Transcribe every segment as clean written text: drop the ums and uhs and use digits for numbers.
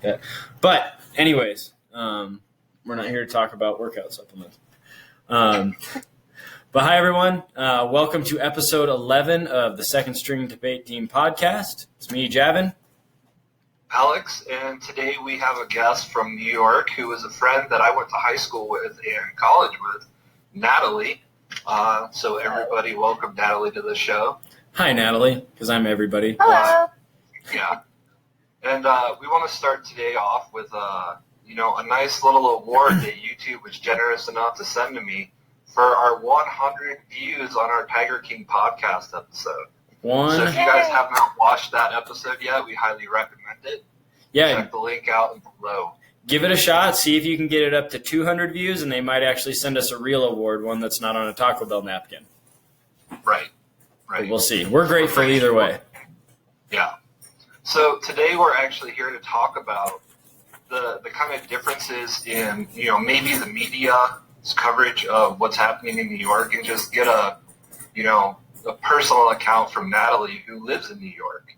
that. But anyways, we're not here to talk about workout supplements. But hi, everyone. Welcome to episode 11 of the Second String Debate Team podcast. It's me, Javin. Alex, and today we have a guest from New York who is a friend that I went to high school with and college with, Natalie. So everybody, welcome Natalie to the show. Hi, Natalie, because I'm everybody. Hello. Yeah. And we want to start today off with, a nice little award that YouTube was generous enough to send to me for our 100 views on our Tiger King podcast episode. So if you guys have not watched that episode yet, we highly recommend it. Yeah. Check the link out below. Give it a shot. See if you can get it up to 200 views, and they might actually send us a real award, one that's not on a Taco Bell napkin. Right. But we'll see. We're grateful either way. Yeah. So today we're actually here to talk about the kind of differences in, maybe the media's coverage of what's happening in New York, and just get a personal account from Natalie, who lives in New York.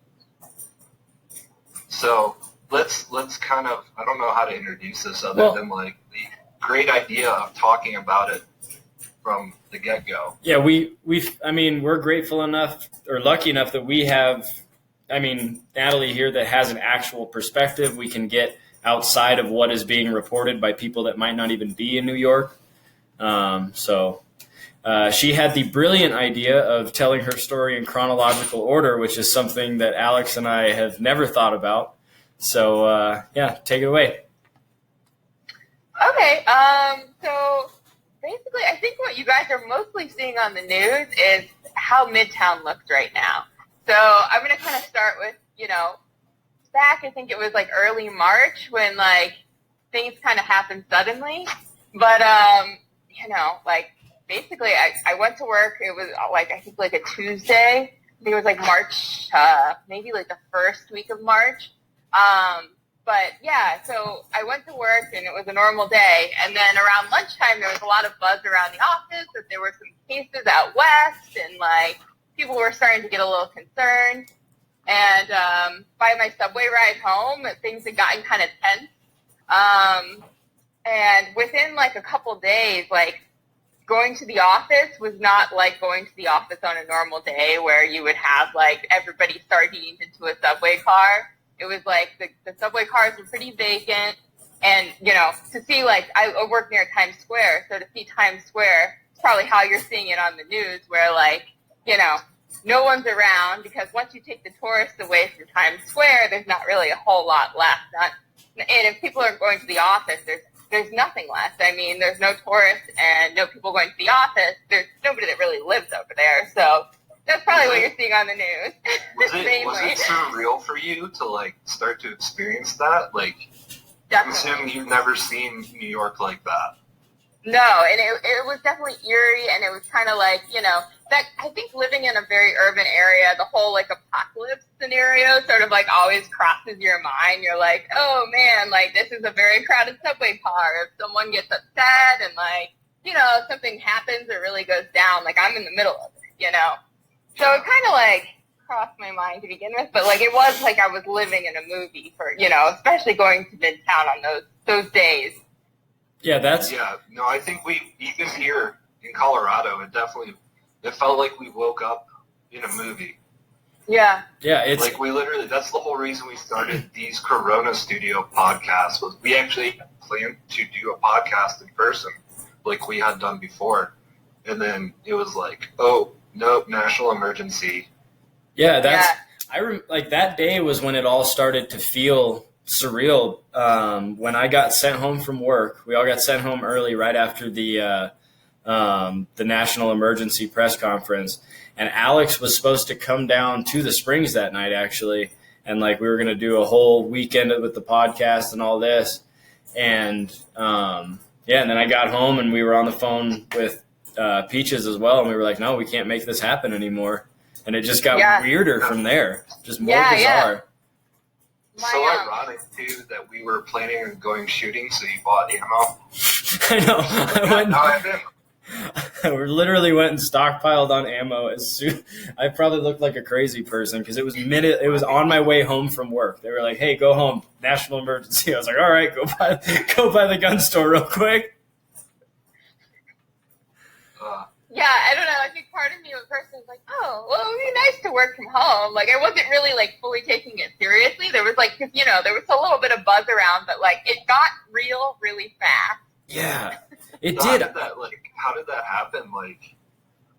So let's kind of, I don't know how to introduce this other than like the great idea of talking about it from the get-go. Yeah, we're grateful enough or lucky enough that we have, Natalie here that has an actual perspective we can get outside of what is being reported by people that might not even be in New York. She had the brilliant idea of telling her story in chronological order, which is something that Alex and I have never thought about. So, take it away. Okay, so basically I think what you guys are mostly seeing on the news is how Midtown looks right now. So I'm going to kind of start with, back, I think it was like early March when like things kind of happened suddenly. But, basically, I went to work. It was I think a Tuesday. I think it was like March, maybe like the first week of March. So I went to work and it was a normal day. And then around lunchtime, there was a lot of buzz around the office that there were some cases out west, and people were starting to get a little concerned. And by my subway ride home, things had gotten kind of tense. And within a couple days, going to the office was not like going to the office on a normal day where you would have everybody sardined into a subway car. It was the subway cars were pretty vacant, and to see I work near Times Square, so to see Times Square is probably how you're seeing it on the news, where no one's around, because once you take the tourists away from Times Square, there's not really a whole lot left. And if people are going to the office, there's nothing left. There's no tourists and no people going to the office. There's nobody that really lives over there. So that's probably what you're seeing on the news. Was it surreal for you to start to experience that? Definitely. I'm assuming you've never seen New York like that. No, and it was definitely eerie, and it was kind of that I think living in a very urban area, the whole apocalypse scenario sort of always crosses your mind. You're like, oh man, this is a very crowded subway car. If someone gets upset and something happens or really goes down, I'm in the middle of it, So it kind of crossed my mind to begin with, but it was I was living in a movie for, especially going to Midtown on those days. Yeah, I think even here in Colorado, it felt like we woke up in a movie. Yeah. Yeah, it's we literally, that's the whole reason we started these Corona Studio podcasts, was we actually planned to do a podcast in person like we had done before. And then it was oh, nope, national emergency. Yeah, that day was when it all started to feel surreal. When I got sent home from work, we all got sent home early right after the national emergency press conference, and Alex was supposed to come down to the Springs that night, actually, and we were going to do a whole weekend with the podcast and all this, and and then I got home and we were on the phone with Peaches as well, and we were like, no, we can't make this happen anymore, and it just got weirder from there, just more bizarre. Yeah. So ironic, too, that we were planning on going shooting, so you bought ammo. I know. We literally went and stockpiled on ammo as soon. I probably looked like a crazy person because it was on my way home from work. They were like, "Hey, go home, national emergency." I was like, "All right, go by the gun store real quick." Yeah, I don't know. I think part of me at first was like, oh, well, it would be nice to work from home. Like, I wasn't really, like, fully taking it seriously. There was, like, because, there was a little bit of buzz around, but, like, it got real really fast. Yeah, it So did. How did that happen? Like,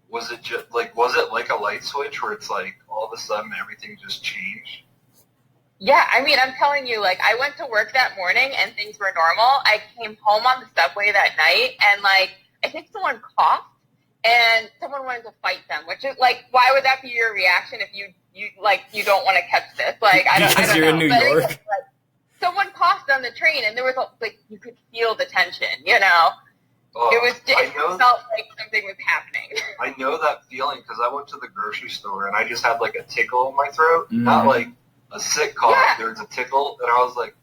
was it like a light switch where it's like all of a sudden everything just changed? Yeah, I mean, I'm telling you, like, I went to work that morning and things were normal. I came home on the subway that night and, like, I think someone coughed. And someone wanted to fight them, which is like, why would that be your reaction if you don't want to catch this? Like, I don't because know. you're in New York. Like, someone coughed on the train, and there was you could feel the tension. It felt like something was happening. I know that feeling because I went to the grocery store and I just had like a tickle in my throat, Mm-hmm. not like a sick cough. Yeah. There was a tickle, and I was like.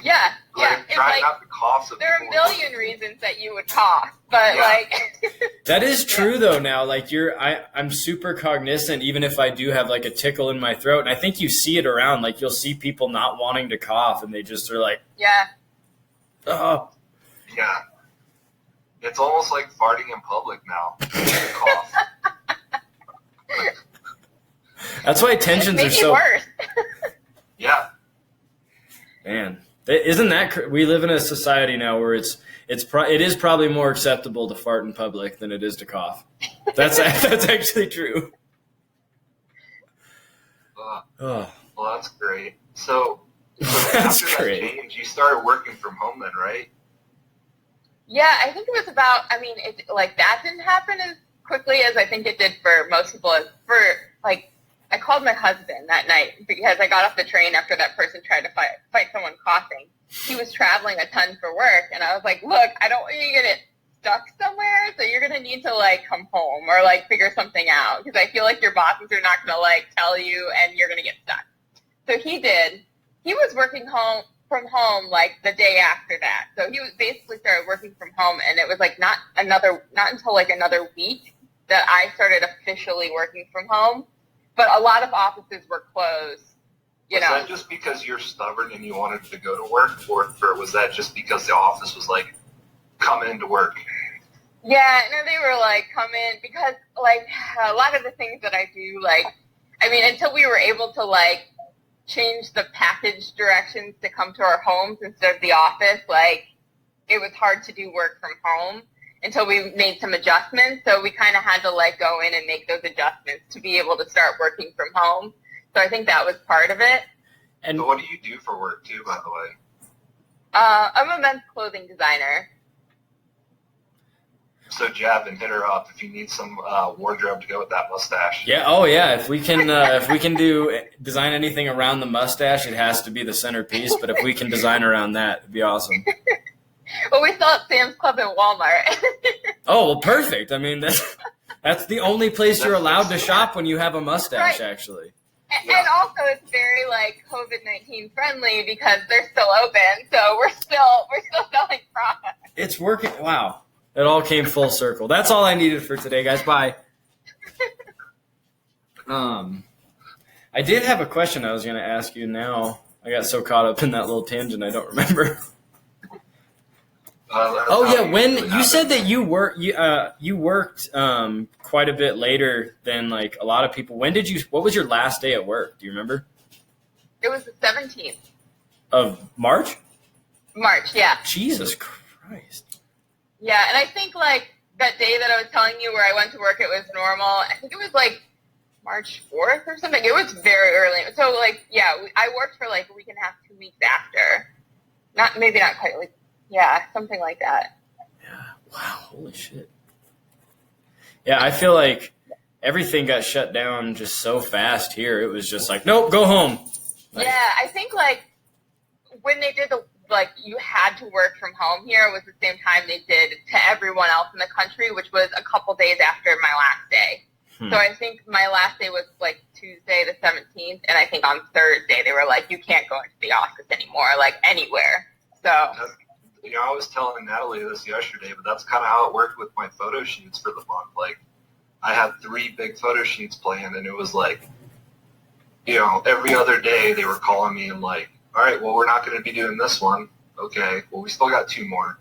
Yeah. Trying not to cough. There are a million reasons that you would cough, but like. That is true though. Now, like I'm super cognizant, even if I do have like a tickle in my throat, and I think you see it around. Like you'll see people not wanting to cough, and they just are like, yeah. Oh. Yeah. It's almost like farting in public now. Cough. That's why tensions are so. Worse. Yeah. Man, isn't that we live in a society now where it is probably more acceptable to fart in public than it is to cough. That's actually true. Well, that's great. So That's after great. That change, you started working from home then, right? Yeah, I think it was about. I mean, that didn't happen as quickly as I think it did for most people. I called my husband that night because I got off the train after that person tried to fight someone coughing. He was traveling a ton for work, and I was like, look, I don't want you to get stuck somewhere, so you're going to need to, come home or, figure something out because I feel like your bosses are not going to, tell you and you're going to get stuck. So he did. He was working from home, the day after that. So he was basically started working from home, and it was, not until, another week that I started officially working from home. But a lot of offices were closed, Was that just because you're stubborn and you wanted to go to work, or was that just because the office was come into work? Yeah, no, they were come in because a lot of the things that I do, until we were able to change the package directions to come to our homes instead of the office, it was hard to do work from home until we made some adjustments. So we kind of had to go in and make those adjustments to be able to start working from home. So I think that was part of it. And so what do you do for work too, by the way? I'm a men's clothing designer. So Javin, hit her up if you need some wardrobe to go with that mustache. Yeah. Oh yeah. If we can design anything around the mustache, it has to be the centerpiece. But if we can design around that, it'd be awesome. Well, we sell at Sam's Club and Walmart. Oh, well, perfect. I mean, that's the only place you're allowed to shop when you have a mustache, right. Actually. And also, it's very COVID-19 friendly because they're still open, so we're still selling products. It's working. Wow, it all came full circle. That's all I needed for today, guys. Bye. I did have a question I was going to ask you. Now I got so caught up in that little tangent, I don't remember. When you said that you worked quite a bit later than a lot of people. What was your last day at work? Do you remember? It was the 17th of March. March, yeah. Jesus Christ. Yeah, and I think that day that I was telling you where I went to work, it was normal. I think it was March 4th or something. It was very early. So I worked for a week and a half, 2 weeks after. Not quite yeah, something like that. Yeah. Wow. Holy shit. Yeah, I feel like everything got shut down just so fast here. It was just nope, go home. Yeah, I think when they did you had to work from home here, it was the same time they did to everyone else in the country, which was a couple days after my last day. So I think my last day was Tuesday the 17th, and I think on Thursday they were you can't go into the office anymore, anywhere. So. I was telling Natalie this yesterday, but that's kind of how it worked with my photo shoots for the month. Like, I had 3 big photo shoots planned, and it was like, every other day they were calling me and like, all right, well, we're not going to be doing this one. Okay, well, we still got 2 more.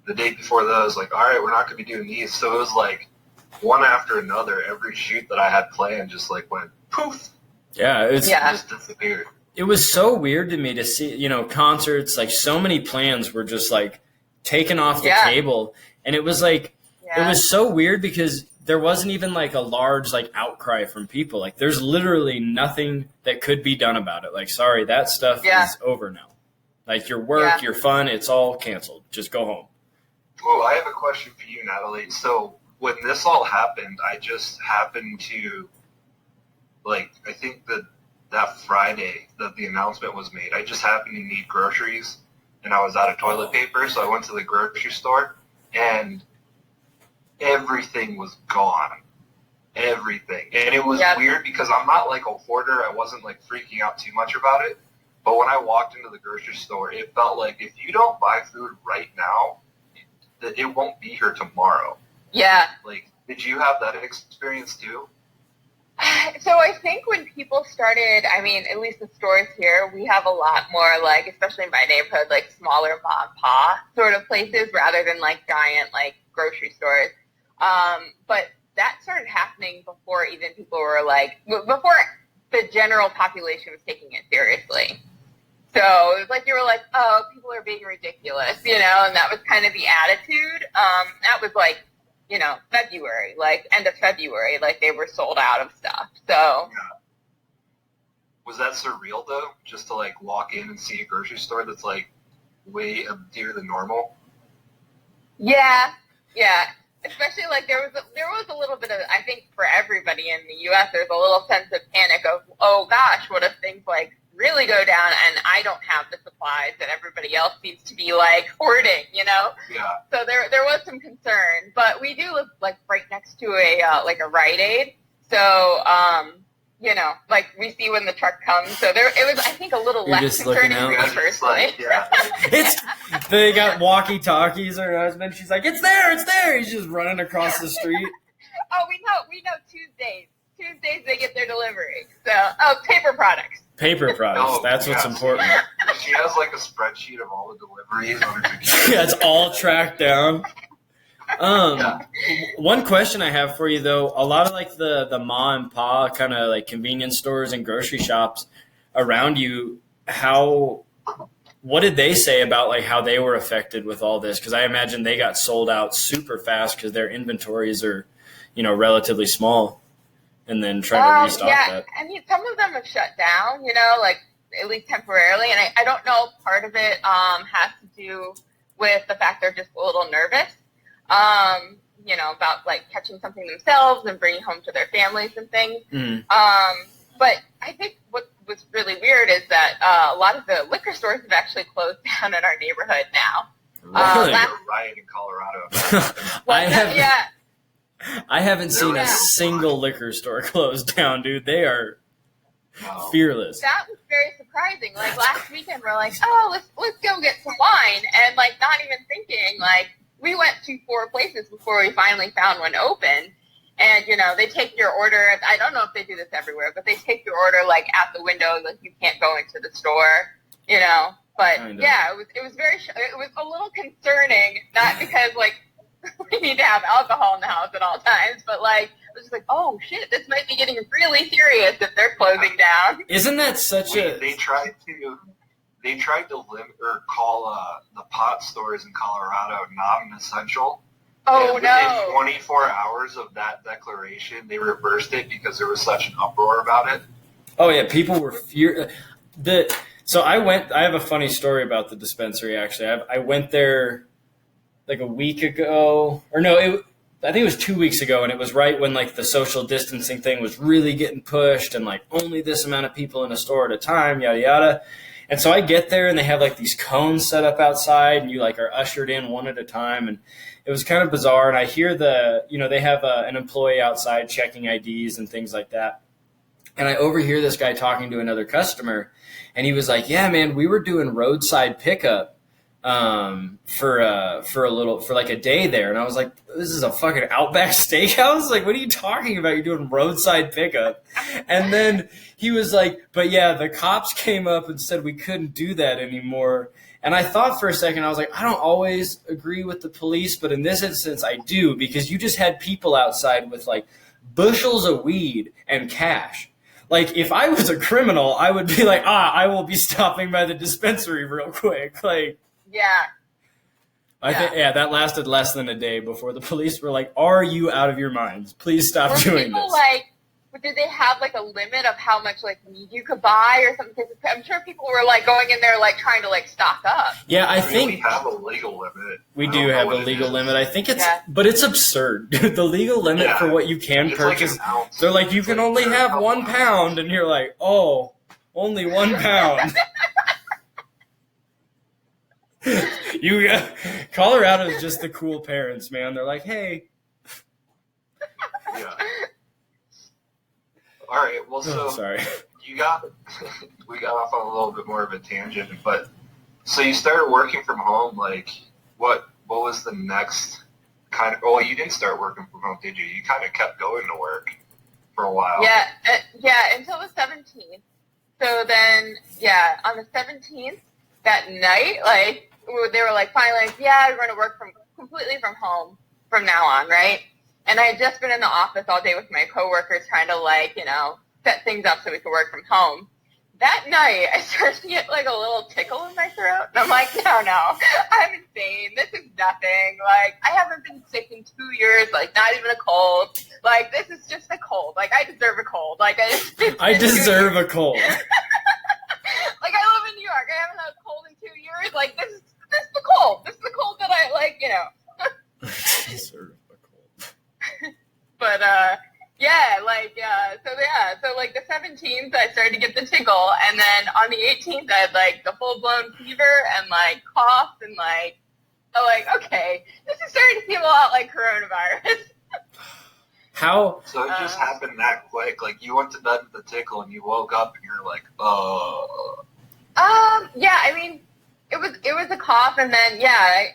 The day before those, like, all right, we're not going to be doing these. So it was like one after another. Every shoot that I had planned just like went poof. Yeah, it just disappeared. It was so weird to me to see, concerts, like so many plans were just like taken off the table. And it was like, it was so weird because there wasn't even like a large like outcry from people. Like there's literally nothing that could be done about it. Like, sorry, that stuff is over now. Like your work, your fun, it's all canceled. Just go home. Oh, I have a question for you, Natalie. So when this all happened, I just happened to, like, I think that Friday that the announcement was made, I just happened to need groceries, and I was out of toilet paper, so I went to the grocery store, and everything was gone. Everything. And it was weird because I'm not like a hoarder. I wasn't like freaking out too much about it. But when I walked into the grocery store, it felt like if you don't buy food right now, that it won't be here tomorrow. Yeah. Like, did you have that experience too? So I think when people started, I mean, at least the stores here, we have a lot more, like, especially in my neighborhood, like smaller mom and pop sort of places rather than like giant like grocery stores. But that started happening before even people were like, before the general population was taking it seriously. So it was like you were like, oh, people are being ridiculous, and that was kind of the attitude. That was like, February, like end of February, like they were sold out of stuff. So was that surreal though, just to like walk in and see a grocery store that's like way emptier than normal? Yeah. Especially like there was a little bit of, I think for everybody in the U.S. there's a little sense of panic of, oh gosh, what if things like really go down and I don't have the supplies that everybody else seems to be like hoarding, Yeah. So there was some concern, but we do live like right next to a like a Rite Aid, so like we see when the truck comes. So it was, I think, a little less concerning for me personally. They got walkie-talkies. Her husband, she's like, it's there. He's just running across the street. Oh, we know Tuesdays they get their delivery. So paper products. That's what's important. She has like a spreadsheet of all the deliveries on her computer. Yeah, it's all tracked down. One question I have for you though, a lot of like the ma and pa kind of like convenience stores and grocery shops around you, what did they say about like how they were affected with all this? Because I imagine they got sold out super fast because their inventories are, relatively small. And then try to restock that. I mean, some of them have shut down, like at least temporarily. And I don't know, part of it has to do with the fact they're just a little nervous, about like catching something themselves and bringing home to their families and things. Mm-hmm. But I think what was really weird is that a lot of the liquor stores have actually closed down in our neighborhood now. Really? A riot in Colorado. I haven't seen a single liquor store closed down, dude. They are fearless. That was very surprising. Like last weekend, we're like, oh, let's go get some wine, and like not even thinking. Like we went to 4 places before we finally found one open, and they take your order. I don't know if they do this everywhere, but they take your order like at the window, like you can't go into the store, But yeah, it was it was a little concerning, not because like. We need to have alcohol in the house at all times, but like I was just like, oh shit, this might be getting really serious if they're closing down. Isn't that such They tried to limit or call the pot stores in Colorado non-essential. Oh, and no! Within 24 hours of that declaration, they reversed it because there was such an uproar about it. Oh yeah, people were So I have a funny story about the dispensary. Actually, I went there like a week ago, or no, I think it was 2 weeks ago, and it was right when like the social distancing thing was really getting pushed, and like only this amount of people in a store at a time, yada yada. And so I get there, and they have like these cones set up outside, and you like are ushered in one at a time, and it was kind of bizarre. And I hear they have an employee outside checking IDs and things like that, and I overhear this guy talking to another customer, and he was like, "Yeah, man, we were doing roadside pickup." for like a day there, and I was like, this is a fucking Outback Steakhouse. Like, what are you talking about? You're doing roadside pickup. And then he was like, but yeah, the cops came up and said we couldn't do that anymore. And I thought for a second, I was like, I don't always agree with the police, but in this instance I do, because you just had people outside with like bushels of weed and cash. Like, if I was a criminal, I would be like, I will be stopping by the dispensary real quick. Like, Yeah. I think, that lasted less than a day before the police were like, are you out of your minds? Please stop doing people this. Like, did they have like a limit of how much like weed you could buy or something? I'm sure people were like going in there like trying to like stock up. Yeah, I think we have a legal limit. We do have a legal limit. I think but it's absurd. The legal limit for what you can purchase, like they're like, you can only have 1 pound, and you're like, oh, only 1 pound. Colorado is just the cool parents, man. They're like, hey. Yeah. All right. Well, so sorry. We got off on a little bit more of a tangent, but so you started working from home. Like, what was the next kind of? Well, you didn't start working from home, did you? You kind of kept going to work for a while. Yeah, until the 17th. So then, on the 17th that night, like they were like, finally, like, we're going to work completely from home from now on, right? And I had just been in the office all day with my coworkers trying to, like, set things up so we could work from home. That night, I started to get, like, a little tickle in my throat. And I'm like, no, I'm insane. This is nothing. Like, I haven't been sick in 2 years. Like, not even a cold. Like, this is just a cold. Like, I deserve a cold. Like, I deserve a cold. Like, I live in New York. I haven't had a cold in 2 years. Like, this is the cold. This is the cold that I, like, I deserve. But, so like the 17th, I started to get the tickle, and then on the 18th, I had like the full-blown fever and like cough, and like, I'm like, okay, this is starting to feel a lot like coronavirus. How? So it just happened that quick? Like, you went to bed with the tickle, and you woke up, and you're like, I mean, it was a cough, and then, I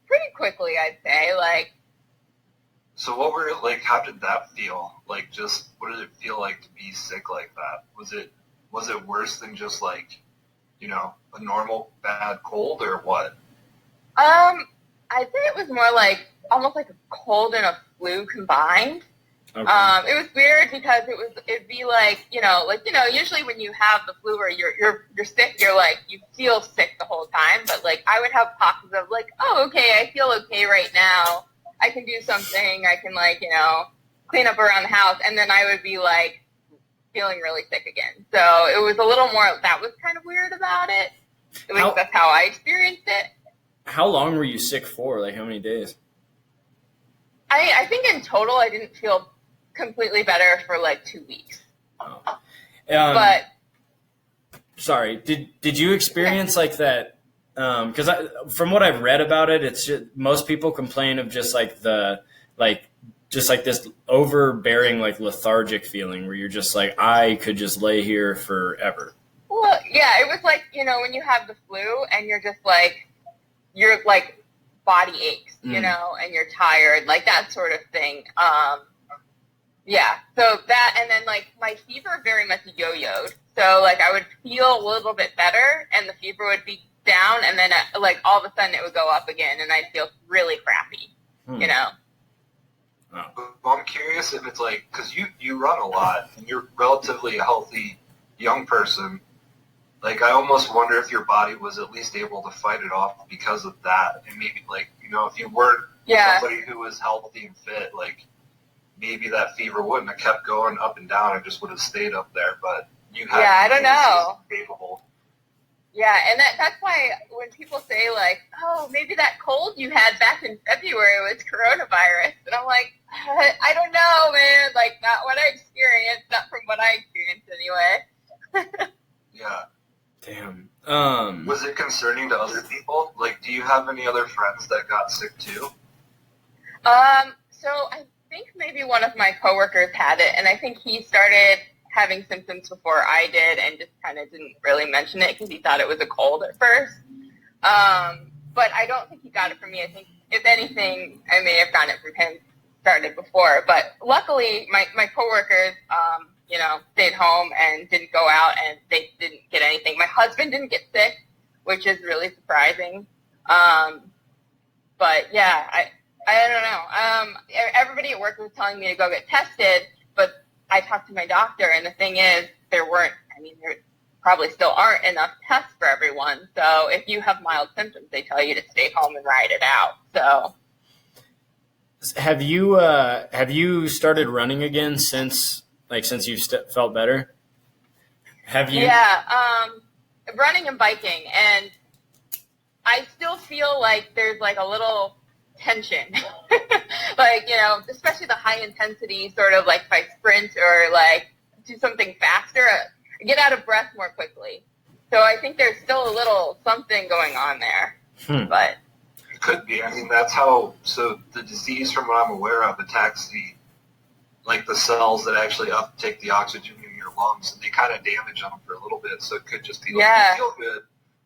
pretty quickly, I'd say, like. So what were, like, how did that feel? Like, just, what did it feel like to be sick like that? Was it worse than just, like, a normal bad cold, or what? I'd say it was more like, almost like a cold and a flu combined. Okay. It was weird because it'd be like, usually when you have the flu or you're sick, you're like, you feel sick the whole time, but, like, I would have pockets of, like, oh, okay, I feel okay right now. I can do something, I can, like, clean up around the house, and then I would be, like, feeling really sick again. So it was a little more, that was kind of weird about it. At least that's how I experienced it. How long were you sick for? Like, how many days? I think in total I didn't feel completely better for, like, 2 weeks. Oh. But. Sorry, did you experience, like, that? Because from what I've read about it, it's just, most people complain of just like this overbearing, like, lethargic feeling where you're just like, I could just lay here forever. Well, yeah, it was like, when you have the flu and you're just like, your like body aches, and you're tired, like that sort of thing. So that, and then like my fever very much yo-yoed. So like I would feel a little bit better and the fever would be down, and then like all of a sudden it would go up again, and I'd feel really crappy, Well, I'm curious if it's like, because you run a lot and you're relatively a healthy young person. Like, I almost wonder if your body was at least able to fight it off because of that, and maybe like if you weren't somebody who was healthy and fit, like maybe that fever wouldn't have kept going up and down; it just would have stayed up there. But you had I don't know. Capable. Yeah, and that's why when people say, like, oh, maybe that cold you had back in February was coronavirus, and I'm like, I don't know, man. Like, not what I experienced, not from what I experienced anyway. Yeah. Damn. Was it concerning to other people? Like, do you have any other friends that got sick too? So I think maybe one of my coworkers had it, and I think he started having symptoms before I did and just kind of didn't really mention it because he thought it was a cold at first. but I don't think he got it from me. I think, if anything, I may have gotten it from him, started before. But luckily, my coworkers, stayed home and didn't go out, and they didn't get anything. My husband didn't get sick, which is really surprising. But yeah, I don't know. Everybody at work was telling me to go get tested, but I talked to my doctor, and the thing is, there probably still aren't enough tests for everyone. So if you have mild symptoms, they tell you to stay home and ride it out. So have you started running again since you've felt better? Have you? Yeah, running and biking, and I still feel like there's like a little tension, like, especially the high intensity sort of like if I sprint or like do something faster, I get out of breath more quickly. So I think there's still a little something going on there, but it could be. I mean, that's how. So the disease, from what I'm aware of, attacks the cells that actually uptake the oxygen in your lungs, and they kind of damage them for a little bit. So it could just be like you feel good,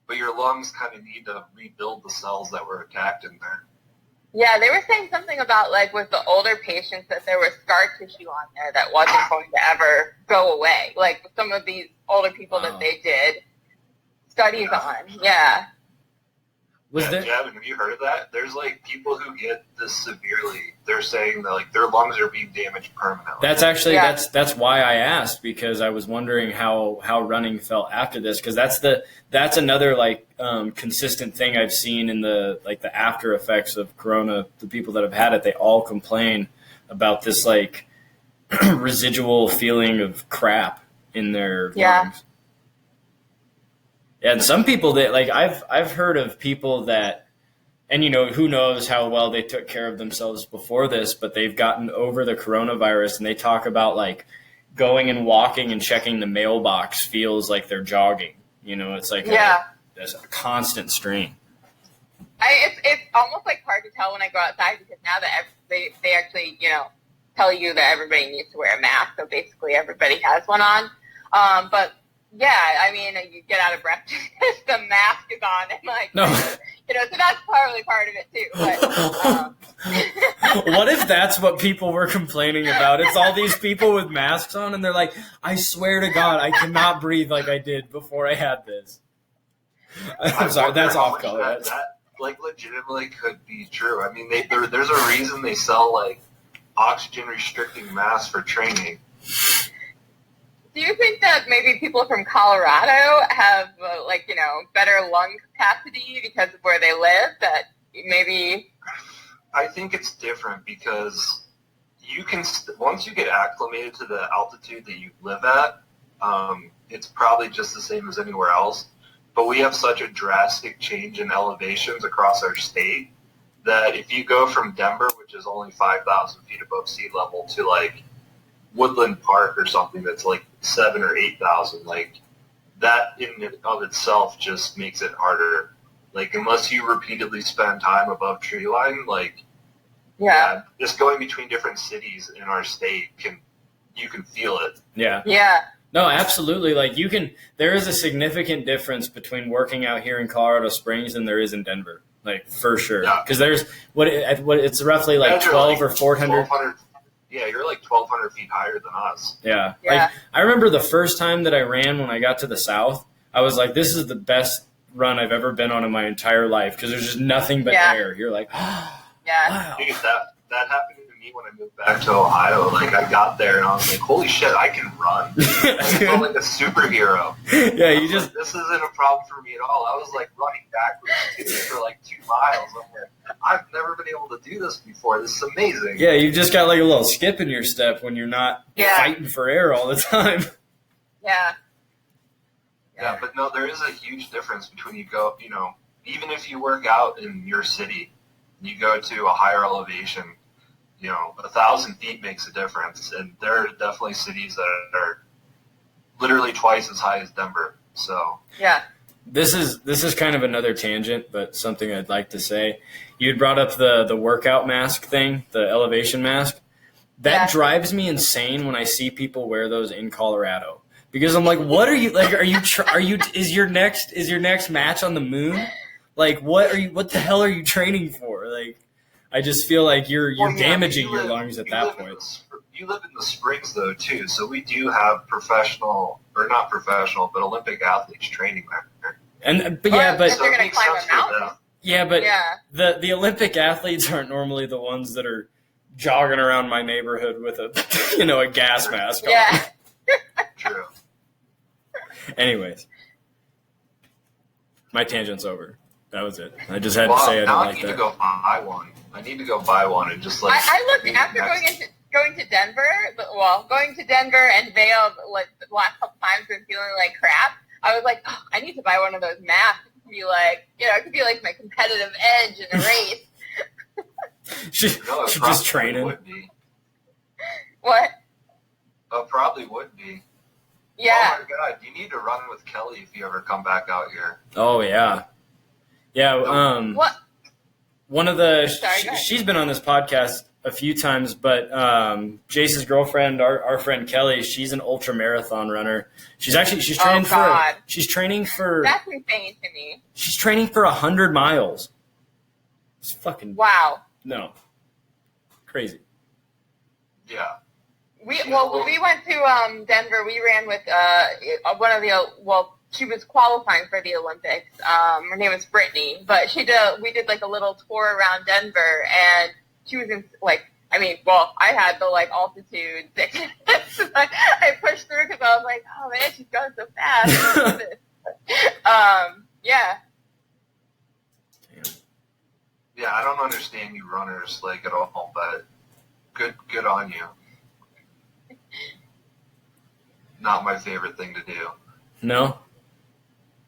but your lungs kind of need to rebuild the cells that were attacked in there. Yeah, they were saying something about, like, with the older patients that there was scar tissue on there that wasn't going to ever go away. Like, with some of these older people that they did studies on. Yeah. Gavin, have you heard of that? There's, like, people who get this severely. They're saying that, like, their lungs are being damaged permanently. That's actually, that's why I asked, because I was wondering how running felt after this, because that's another, like, consistent thing I've seen in the after effects of Corona. The people that have had it, they all complain about this, like, residual feeling of crap in their lungs. And some people that, like, I've heard of people that, and who knows how well they took care of themselves before this, but they've gotten over the coronavirus, and they talk about, like, going and walking and checking the mailbox feels like they're jogging. It's like there's a constant strain. It's almost like hard to tell when I go outside, because now that they actually tell you that everybody needs to wear a mask, so basically everybody has one on. But yeah, I mean, you get out of breath because the mask is on, and so that's partly part of it too. But what if that's what people were complaining about? It's all these people with masks on, and they're like, I swear to God, I cannot breathe like I did before I had this. I'm sorry, that's off color. That legitimately could be true. I mean, there's a reason they sell, like, oxygen restricting masks for training. Do you think that maybe people from Colorado have, better lung capacity because of where they live? That maybe... I think it's different because you can, once you get acclimated to the altitude that you live at, it's probably just the same as anywhere else. But we have such a drastic change in elevations across our state that if you go from Denver, which is only 5,000 feet above sea level, to, like, Woodland Park or something that's like 7,000 or 8,000, like, that in and of itself just makes it harder. Like, unless you repeatedly spend time above tree line, like, just going between different cities in our state you can feel it. Yeah. No, absolutely. Like, there is a significant difference between working out here in Colorado Springs than there is in Denver, like, for sure. Because there's it's roughly like 12 or 400. Yeah, you're like 1,200 feet higher than us. Yeah. Like, I remember the first time that I ran when I got to the South, I was like, this is the best run I've ever been on in my entire life, because there's just nothing but air. You're like, wow. Dude, that happened to me when I moved back to Ohio. Like, I got there and I was like, holy shit, I can run. I felt like a superhero. Yeah, this isn't a problem for me at all. I was like running backwards for like 2 miles. I'm like, I've never been able to do this before. This is amazing. Yeah, you've just got like a little skip in your step when you're not fighting for air all the time. Yeah, but no, there is a huge difference between even if you work out in your city, you go to a higher elevation, 1,000 feet makes a difference. And there are definitely cities that are literally twice as high as Denver. So This is kind of another tangent, but something I'd like to say. You had brought up the workout mask thing, the elevation mask. That drives me insane when I see people wear those in Colorado, because I'm like, what are you like? Is your next match on the moon? Like, what the hell are you training for? Like, I just feel like you're damaging your lungs at that point. You live in the Springs, though, too, so we do have professional, or not professional, but Olympic athletes training there. But they're going to climb a mountain. Yeah, but the Olympic athletes aren't normally the ones that are jogging around my neighborhood with a gas mask on. Yeah. True. Anyways, my tangent's over. That was it. I just had to say I didn't like that. I need to go buy one. I need to go buy one and just like. I looked after going to Denver. Going to Denver and Vail like the last couple times when feeling like crap. I was like, oh, I need to buy one of those masks. It could be like, it could be like my competitive edge in a race. She's just training. Would be. What? Oh, probably would be. Yeah. Oh my God, you need to run with Kelly if you ever come back out here. Oh yeah. Yeah. What? One of the she's been on this podcast a few times, but Jace's girlfriend, our friend Kelly, she's an ultra marathon runner. She's training for. That's insane to me. She's training for 100 miles. It's fucking wow. No, crazy. Yeah. When we went to Denver, we ran with one of the she was qualifying for the Olympics. Her name was Brittany, but we did like a little tour around Denver, and she was in I had the like altitude sickness. I pushed through because I was like, oh man, she's going so fast. Yeah. Yeah, I don't understand you runners like at all, but good on you. Not my favorite thing to do. No?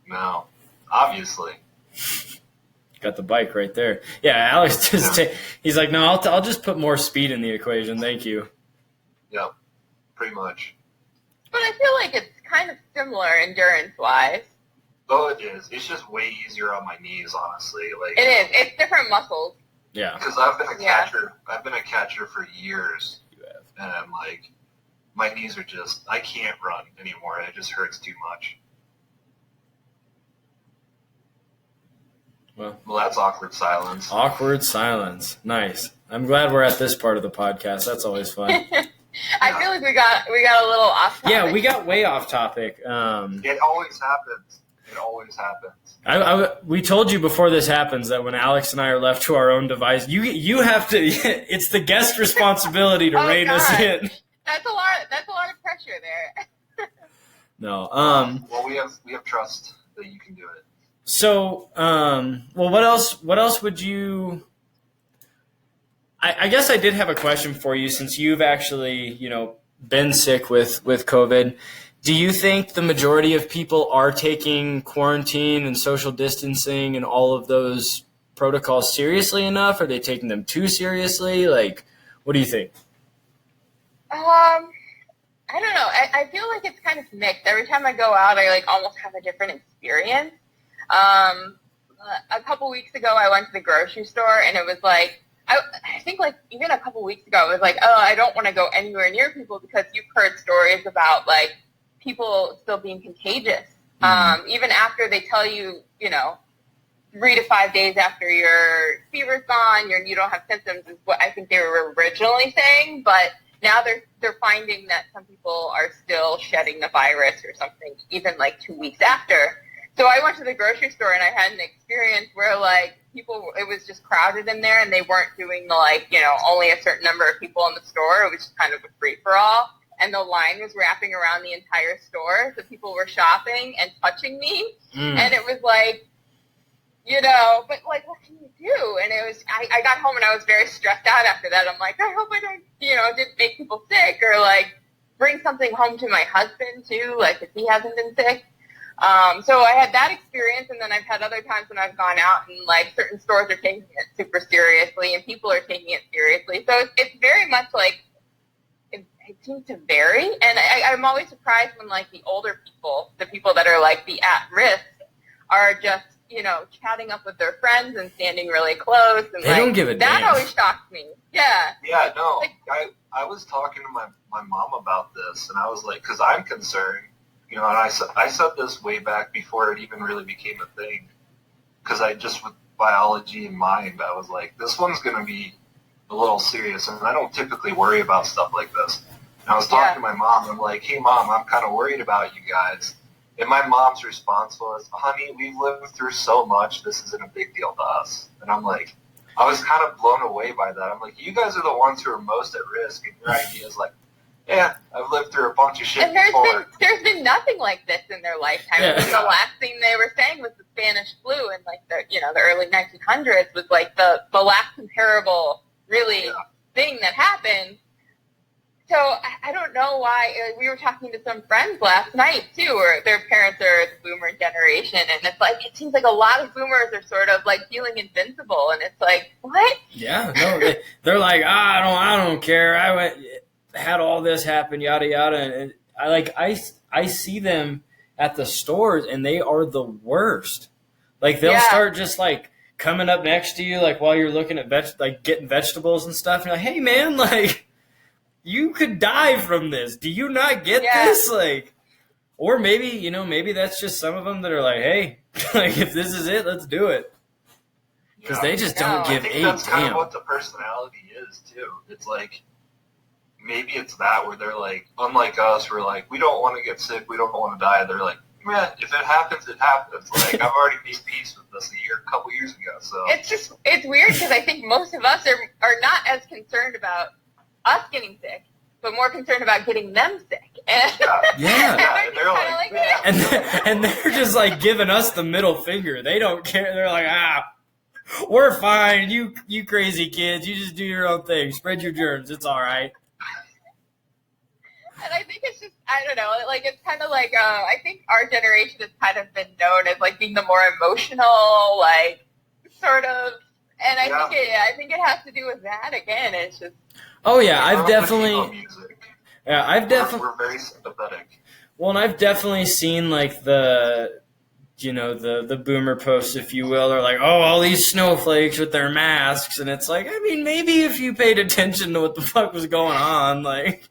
No. Obviously. Got the bike right there. Yeah, Alex he's like, no, I'll just put more speed in the equation. Thank you. Yep. Pretty much. But I feel like it's kind of similar endurance-wise. Oh, it is. It's just way easier on my knees, honestly. Like it is. It's different muscles. Yeah. Because I've been a catcher. I've been a catcher for years. You have. And I'm like, my knees are just, I can't run anymore. It just hurts too much. Well, that's awkward silence. Awkward silence. Nice. I'm glad we're at this part of the podcast. That's always fun. I feel like we got a little off topic. Yeah, we got way off topic. It always happens. It always happens. We told you before this happens that when Alex and I are left to our own device, you have to. It's the guest responsibility to rein us in. That's a lot of pressure there. No. Well, we have trust that you can do it. So, what else would you? I guess I did have a question for you since you've actually, been sick with COVID. Do you think the majority of people are taking quarantine and social distancing and all of those protocols seriously enough? Are they taking them too seriously? Like, what do you think? I don't know. I feel like it's kind of mixed. Every time I go out, I almost have a different experience. A couple weeks ago, I went to the grocery store, and it was like, I think even a couple weeks ago, it was like, oh, I don't want to go anywhere near people because you've heard stories about people still being contagious. Mm-hmm. Even after they tell you, 3 to 5 days after your fever's gone, you don't have symptoms is what I think they were originally saying, but now they're finding that some people are still shedding the virus or something, even 2 weeks after. So I went to the grocery store and I had an experience where people, it was just crowded in there and they weren't doing the only a certain number of people in the store. It was just kind of a free for all. And the line was wrapping around the entire store. So people were shopping and touching me. And it was but what can you do? And it was, I got home and I was very stressed out after that. I'm like, I hope I don't, didn't make people sick or bring something home to my husband too, if he hasn't been sick. So I had that experience, and then I've had other times when I've gone out and certain stores are taking it super seriously and people are taking it seriously. So it's very much it seems to vary. And I'm always surprised when the older people, the people that are the at risk, are just, chatting up with their friends and standing really close. And they don't give a that damn. always shocks me. Yeah. Yeah, no. I was talking to my mom about this, and I was like, because I'm concerned. And I said this way back before it even really became a thing. because I just, with biology in mind, I was like, this one's going to be a little serious, and I don't typically worry about stuff like this. And I was talking to my mom, I'm like, hey, Mom, I'm kind of worried about you guys. And my mom's response was, honey, we've lived through so much, this isn't a big deal to us. And I'm like, I was kind of blown away by that. I'm like, you guys are the ones who are most at risk, and your idea is like, yeah, I've lived through a bunch of shit and before. There's been nothing like this in their lifetime. Yeah. The last thing they were saying was the Spanish flu in like the early 1900s was like the last comparable really thing that happened. So I don't know why. We were talking to some friends last night too, where their parents are the boomer generation, and it's like it seems like a lot of boomers are sort of like feeling invincible, and it's like, what? Yeah, no, they're like, I don't care. Had all this happen, yada yada, and I see them at the stores, and they are the worst. Like they'll start just like coming up next to you, like while you're looking at getting vegetables and stuff. And you're like, hey man, like you could die from this. Do you not get this? Like, or maybe that's just some of them that are like, hey, like if this is it, let's do it. Because they just don't give a damn. That's kind of what the personality is too. It's like, maybe it's that where they're like, unlike us, we're like, we don't want to get sick, we don't want to die. They're like, man, if it happens, it happens. Like, I've already made peace with this a couple years ago. So it's weird because I think most of us are not as concerned about us getting sick, but more concerned about getting them sick. And and they're like and they're just like giving us the middle finger. They don't care. They're like, we're fine. You crazy kids. You just do your own thing. Spread your germs. It's all right. And I think it's just, I don't know, like it's kind of like, I think our generation has kind of been known as like being the more emotional, like sort of, and I think it has to do with that again. It's just. Oh yeah, I've definitely. We're very sympathetic. Well, and I've definitely seen like the boomer posts, if you will, are like, oh, all these snowflakes with their masks, and it's like, I mean, maybe if you paid attention to what the fuck was going on, like.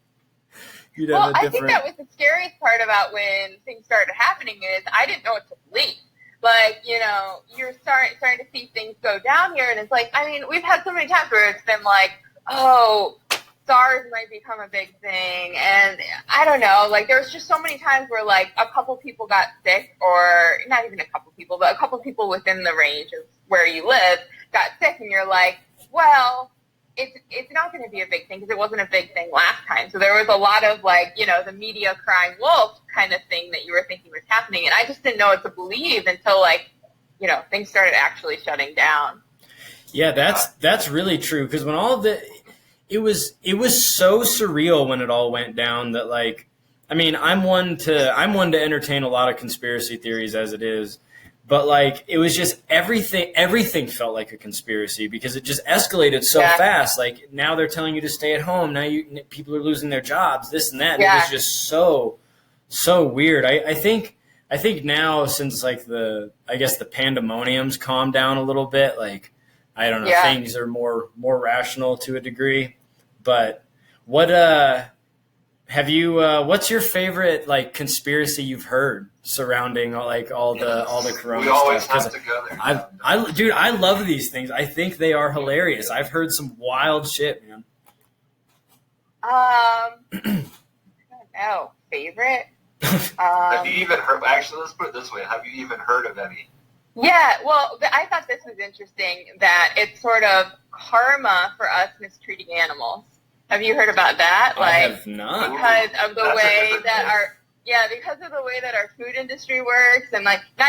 Well, I think that was the scariest part about when things started happening is I didn't know what to believe. Like, you're starting to see things go down here, and it's like, I mean, we've had so many times where it's been like, oh, SARS might become a big thing, and I don't know, like, there's just so many times where, like, a couple people got sick, or not even a couple people, but a couple people within the range of where you live got sick, and you're like, well, it's not going to be a big thing because it wasn't a big thing last time. So there was a lot of like, the media crying wolf kind of thing that you were thinking was happening. And I just didn't know what to believe until like, things started actually shutting down. Yeah, that's really true. Because when it was so surreal when it all went down that like, I mean, I'm one to entertain a lot of conspiracy theories as it is. But like it was just everything felt like a conspiracy because it just escalated so fast. Like now they're telling you to stay at home. Now people are losing their jobs, this and that. And it was just so weird. I think now since like the pandemonium's calmed down a little bit, like I don't know, things are more rational to a degree. But what have you what's your favorite like conspiracy you've heard surrounding like all the corona we always stuff? have together. I love these things. I think they are hilarious. I've heard some wild shit, man. I don't know. Favorite? Have you even heard? Actually, let's put it this way: have you even heard of any? Yeah. Well, I thought this was interesting. That it's sort of karma for us mistreating animals. Have you heard about that? I have not. Because of the way that our food industry works, and like now,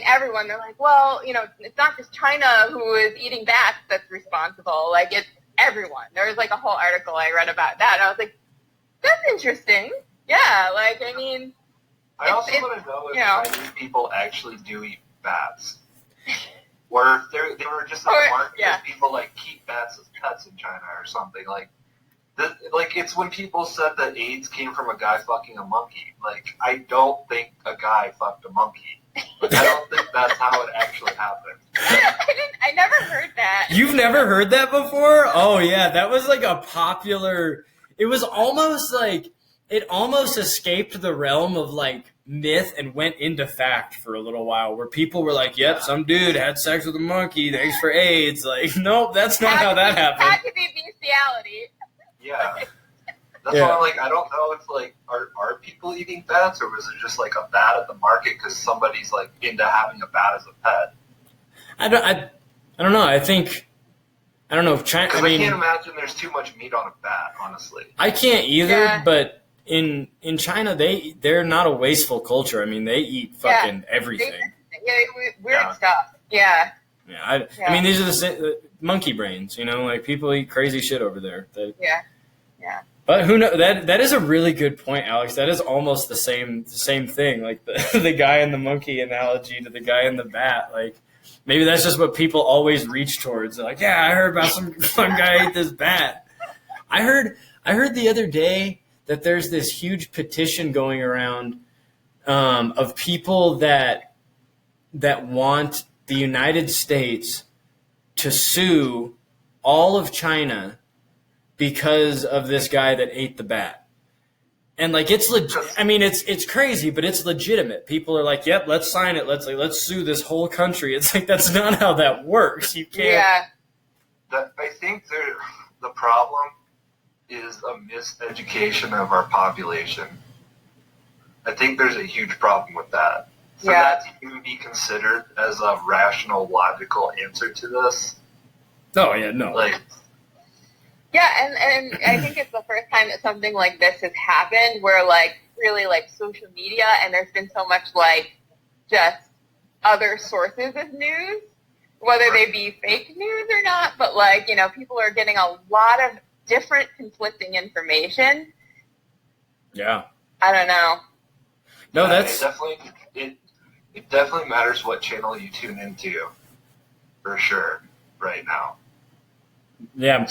everyone, they're like, well, it's not just China who is eating bats that's responsible. Like it's everyone. There was like a whole article I read about that, and I was like, that's interesting. Yeah, like I mean. I also want to know if Chinese people actually do eat bats. Or they were just smart because people like keep bats as pets in China or something. Like it's when people said that AIDS came from a guy fucking a monkey. Like I don't think a guy fucked a monkey. Like I don't think that's how it actually happened. I never heard that. You've never heard that before? Oh yeah, that was like a popular. It was almost like it almost escaped the realm of like myth and went into fact for a little while, where people were like, "Yep, some dude had sex with a monkey. Thanks for AIDS." Like, nope, that's not how that happened. Had to be bestiality. Yeah. That's why I'm like, I don't know if like are people eating bats, or was it just like a bat at the market because somebody's like into having a bat as a pet? I don't know. I don't know. China. Because I can't imagine there's too much meat on a bat, honestly. I can't either. Yeah. But in China, they're not a wasteful culture. I mean, they eat fucking everything. Weird stuff. Yeah. Yeah. I mean, these are the monkey brains. You know, like people eat crazy shit over there. Yeah. But who knows? That is a really good point, Alex. That is almost the same thing. Like the guy and the monkey analogy to the guy and the bat. Like maybe that's just what people always reach towards. They're like, yeah, I heard about some guy ate this bat. I heard the other day that there's this huge petition going around of people that want the United States to sue all of China because of this guy that ate the bat. And like it's I mean it's crazy, but it's legitimate. People are like, "Yep, let's sign it. Let's sue this whole country." It's like that's not how that works. You can't. Yeah. I think the problem is a miseducation of our population. I think there's a huge problem with that. For that to even be considered as a rational, logical answer to this. Oh yeah, no. Like. Yeah, and I think it's the first time that something like this has happened where, like, really, like, social media and there's been so much, like, just other sources of news, whether they be fake news or not, but, like, you know, people are getting a lot of different conflicting information. Yeah. I don't know. No, that's... It definitely matters what channel you tune into, for sure, right now. Yeah,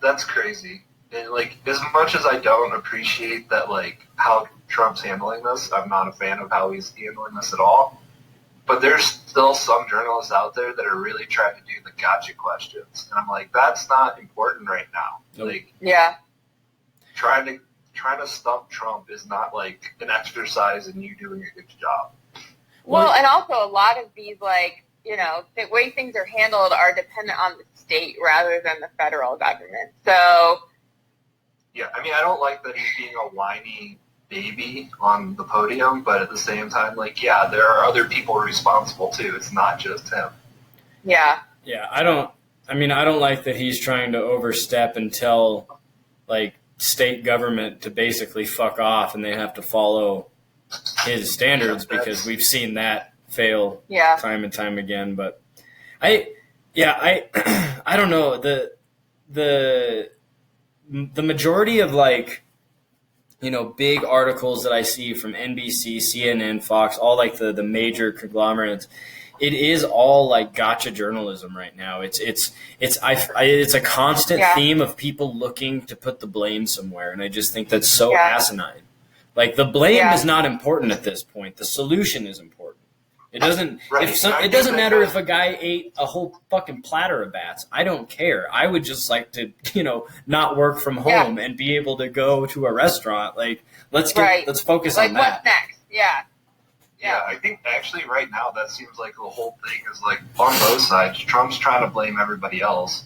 that's crazy. And like, as much as I don't appreciate that, like how Trump's handling this, I'm not a fan of how he's handling this at all. But there's still some journalists out there that are really trying to do the gotcha questions, and I'm like, that's not important right now. Nope. Like, yeah, trying to stump Trump is not like an exercise in you doing a good job. Well, and also a lot of these, like, you know, the way things are handled are dependent on the state rather than the federal government. So, yeah, I mean, I don't like that he's being a whiny baby on the podium, but at the same time, like, yeah, there are other people responsible too. It's not just him. Yeah. Yeah, I don't like that he's trying to overstep and tell, like, state government to basically fuck off and they have to follow his standards because we've seen that fail time and time again. But I don't know, the majority of, like, you know, big articles that I see from NBC, CNN, Fox, all like the major conglomerates, it is all like gotcha journalism right now. It's a constant theme of people looking to put the blame somewhere, and I just think that's so asinine. Like, the blame is not important at this point. The solution is important. It doesn't. It doesn't matter if a guy ate a whole fucking platter of bats. I don't care. I would just like to, you know, not work from home and be able to go to a restaurant. Like, let's focus on that. Like, what's next? Yeah, I think actually right now that seems like the whole thing is like on both sides. Trump's trying to blame everybody else,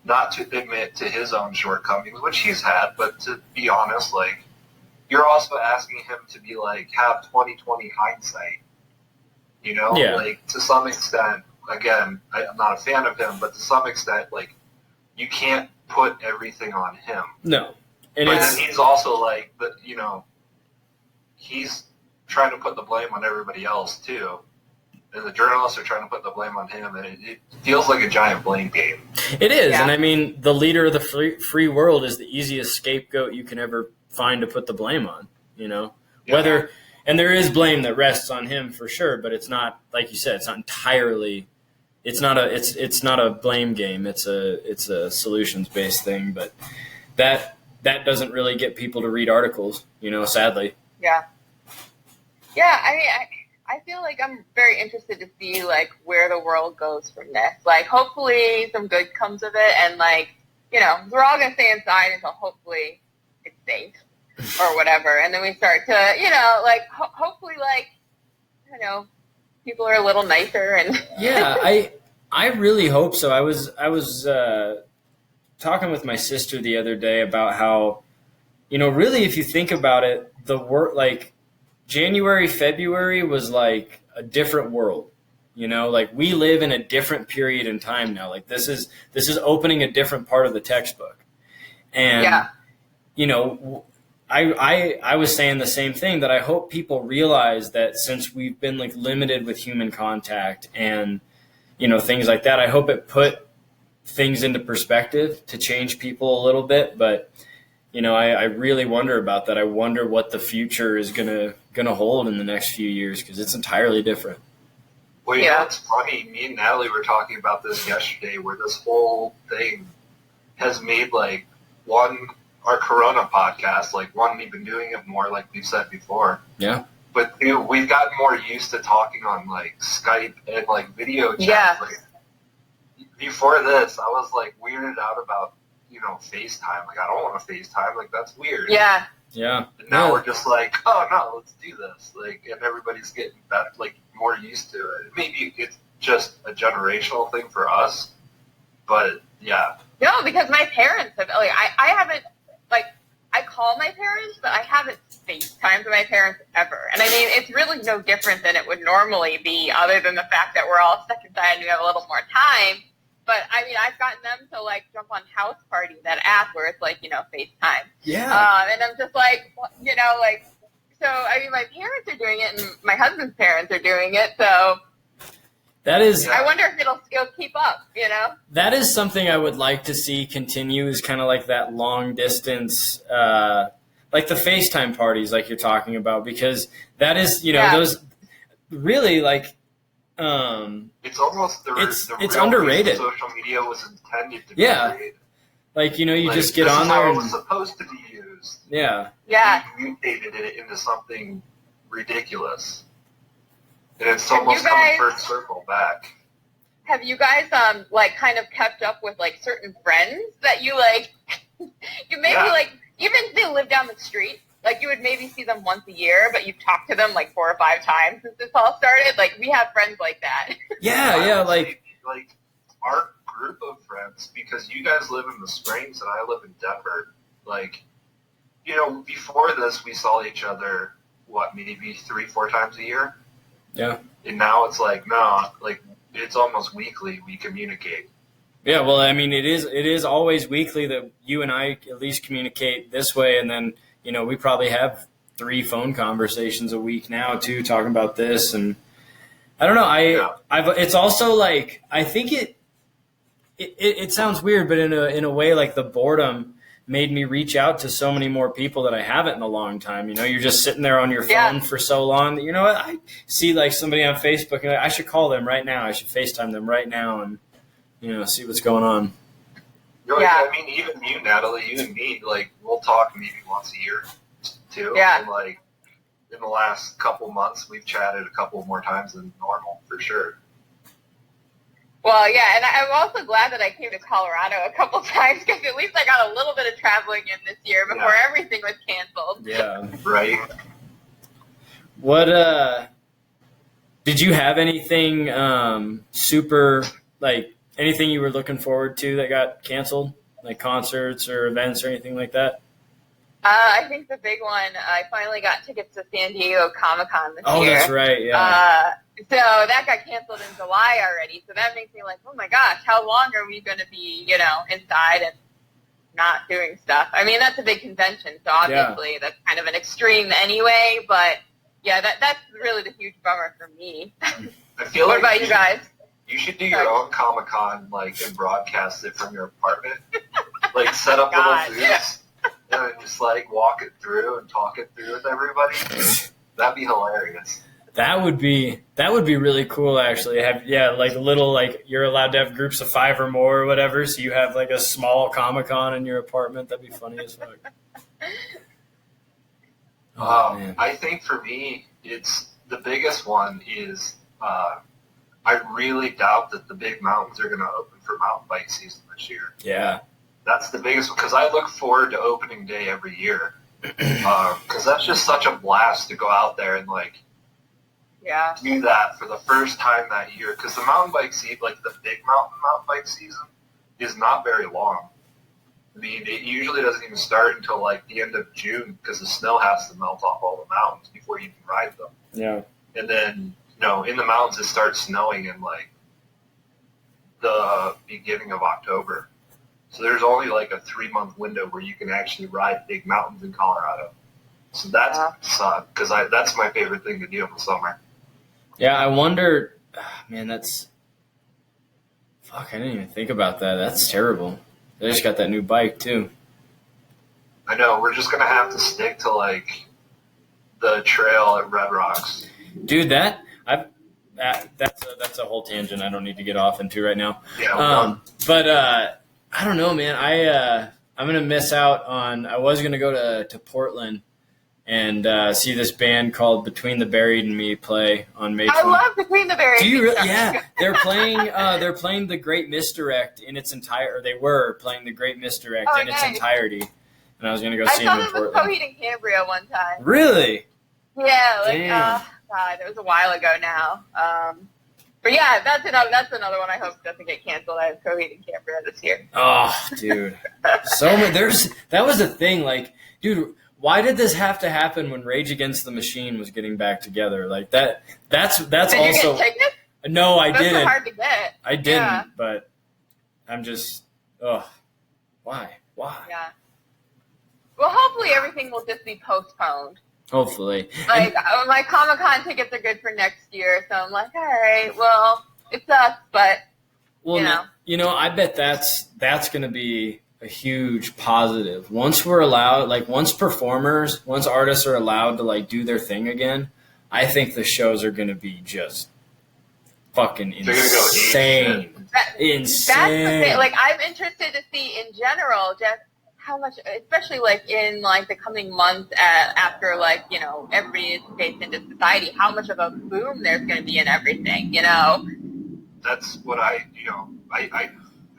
not to admit to his own shortcomings, which he's had, but to be honest, like, you're also asking him to be like, have 20/20 hindsight. You know, like, to some extent, again, I'm not a fan of him, but to some extent, like, you can't put everything on him. No. And but then he's also like, you know, he's trying to put the blame on everybody else too. And the journalists are trying to put the blame on him, and it feels like a giant blame game. It is, and I mean, the leader of the free world is the easiest scapegoat you can ever find to put the blame on, you know? And there is blame that rests on him for sure, but it's not, like you said, it's not entirely. It's not a blame game. It's a solutions based thing. But that doesn't really get people to read articles, you know. Sadly. Yeah. Yeah. I mean, I feel like I'm very interested to see, like, where the world goes from this. Like, hopefully some good comes of it, and, like, you know, we're all gonna stay inside until hopefully it's safe. or whatever. And then we start to, you know, like, hopefully, like, you know, people are a little nicer. And Yeah, I really hope so. I was talking with my sister the other day about how, you know, really, if you think about it, the work, like January, February was like a different world. You know, like we live in a different period in time now. Like this is opening a different part of the textbook. And yeah. you know, I was saying the same thing, that I hope people realize that since we've been like limited with human contact and, you know, things like that, I hope it put things into perspective to change people a little bit. But, you know, I really wonder about that. I wonder what the future is gonna hold in the next few years, because it's entirely different. Well, you know, it's funny. Me and Natalie were talking about this yesterday, where this whole thing has made like our Corona podcast, like one, we've been doing it more, like we've said before. Yeah. But we've gotten more used to talking on like Skype and like video chats. Yeah. Like, before this, I was like weirded out about, you know, FaceTime. Like, I don't want to FaceTime. Like, that's weird. Yeah. Yeah. And now we're just like, oh no, let's do this. Like, and everybody's getting better, like more used to it. Maybe it's just a generational thing for us, but yeah. No, because my parents have, like, I haven't, like, I call my parents, but I haven't FaceTimed my parents ever. And I mean, it's really no different than it would normally be, other than the fact that we're all stuck inside and we have a little more time. But I mean, I've gotten them to like jump on House Party, that app where it's like, you know, FaceTime. Yeah. And I'm just like, you know, like, so I mean, my parents are doing it and my husband's parents are doing it. So that is, I wonder if it'll keep up, you know? That is something I would like to see continue, is kind of like that long distance, like the FaceTime parties like you're talking about, because that is, you know, those really like, it's almost it's underrated. Social media was intended to be created. Like, you know, you like, just get on there. This is how it was supposed to be used. Yeah. Yeah. We mutated it into something ridiculous. And it's almost come full circle back. Have you guys, like, kind of kept up with, like, certain friends that you, like, you maybe, like, even if they live down the street, like, you would maybe see them once a year, but you've talked to them, like, 4 or 5 times since this all started? Like, we have friends like that. Yeah, like our group of friends, because you guys live in the Springs and I live in Denver, like, you know, before this, we saw each other, maybe 3-4 times a year? Yeah. And now it's like, no, like, it's almost weekly we communicate. Yeah, well, I mean, it is always weekly that you and I at least communicate this way, and then, you know, we probably have 3 phone conversations a week now too, talking about this. And I don't know, it's also like, I think it sounds weird, but in a way, like the boredom made me reach out to so many more people that I haven't in a long time. You know, you're just sitting there on your phone for so long that, you know what, I see like somebody on Facebook and I should call them right now. I should FaceTime them right now and, you know, see what's going on. I mean, even you, Natalie, you and me, like, we'll talk maybe once a year too. Yeah. And like, in the last couple months, we've chatted a couple more times than normal, for sure. Well, yeah, and I'm also glad that I came to Colorado a couple times, because at least I got a little bit of traveling in this year before everything was canceled. Yeah. Right. What, did you have anything super, like, anything you were looking forward to that got canceled? Like concerts or events or anything like that? I think the big one, I finally got tickets to San Diego Comic-Con this year. Oh, that's right, yeah. So that got canceled in July already. So that makes me like, oh my gosh, how long are we going to be, you know, inside and not doing stuff? I mean, that's a big convention, so obviously that's kind of an extreme anyway. But yeah, that's really the huge bummer for me. I feel what about you guys? You should do your own Comic-Con, like, and broadcast it from your apartment. Like, set up little booths and just, like, walk it through and talk it through with everybody. That'd be hilarious. That would be really cool, actually. Like a little, like, you're allowed to have groups of 5 or more or whatever, so you have like a small Comic-Con in your apartment. That'd be funny as fuck. Man. I think for me, it's the biggest one is I really doubt that the big mountains are going to open for mountain bike season this year. Yeah. That's the biggest one, because I look forward to opening day every year. Because that's just such a blast to go out there and like do that for the first time that year. Because the mountain bike season, like the big mountain bike season, is not very long. I mean, it usually doesn't even start until like the end of June because the snow has to melt off all the mountains before you can ride them. Yeah. And then, in the mountains it starts snowing in like the beginning of October. So there's only like a 3-month window where you can actually ride big mountains in Colorado. So that's suck because that's my favorite thing to do in the summer. Yeah, I wonder, man, fuck, I didn't even think about that. That's terrible. They just got that new bike too. I know, we're just going to have to stick to like the trail at Red Rocks. Dude, that's a whole tangent I don't need to get off into right now. Yeah. But I don't know, man. I'm gonna miss out on. I was gonna go to Portland and see this band called Between the Buried and Me play on May 20th. I love Between the Buried. Do you really? Yeah, they're playing. They're playing The Great Misdirect in its entire. Or they were playing The Great Misdirect in its entirety. And I was gonna go see them in Portland. I saw them with Coheed and Cambria one time. Really? Yeah, God, it was a while ago now. But yeah, that's another one I hope doesn't get canceled. I have Coheed and Cambria this year. Oh, dude, so many. That was the thing. Like, dude, why did this have to happen when Rage Against the Machine was getting back together? Like that. That's Did also. You get tickets? No, I didn't. Those are hard to get. I didn't, but I'm just. Why? Yeah. Well, hopefully everything will just be postponed. Hopefully. Like, my Comic-Con tickets are good for next year, so I'm like, all right, well, it sucks, but, I bet that's going to be a huge positive. Once we're allowed, like, once artists are allowed to, like, do their thing again, I think the shows are going to be just fucking insane. Insane. That's the thing. Like, I'm interested to see, in general, just how much, especially like in like the coming months after like, everybody is faced into society, how much of a boom there's going to be in everything, That's what I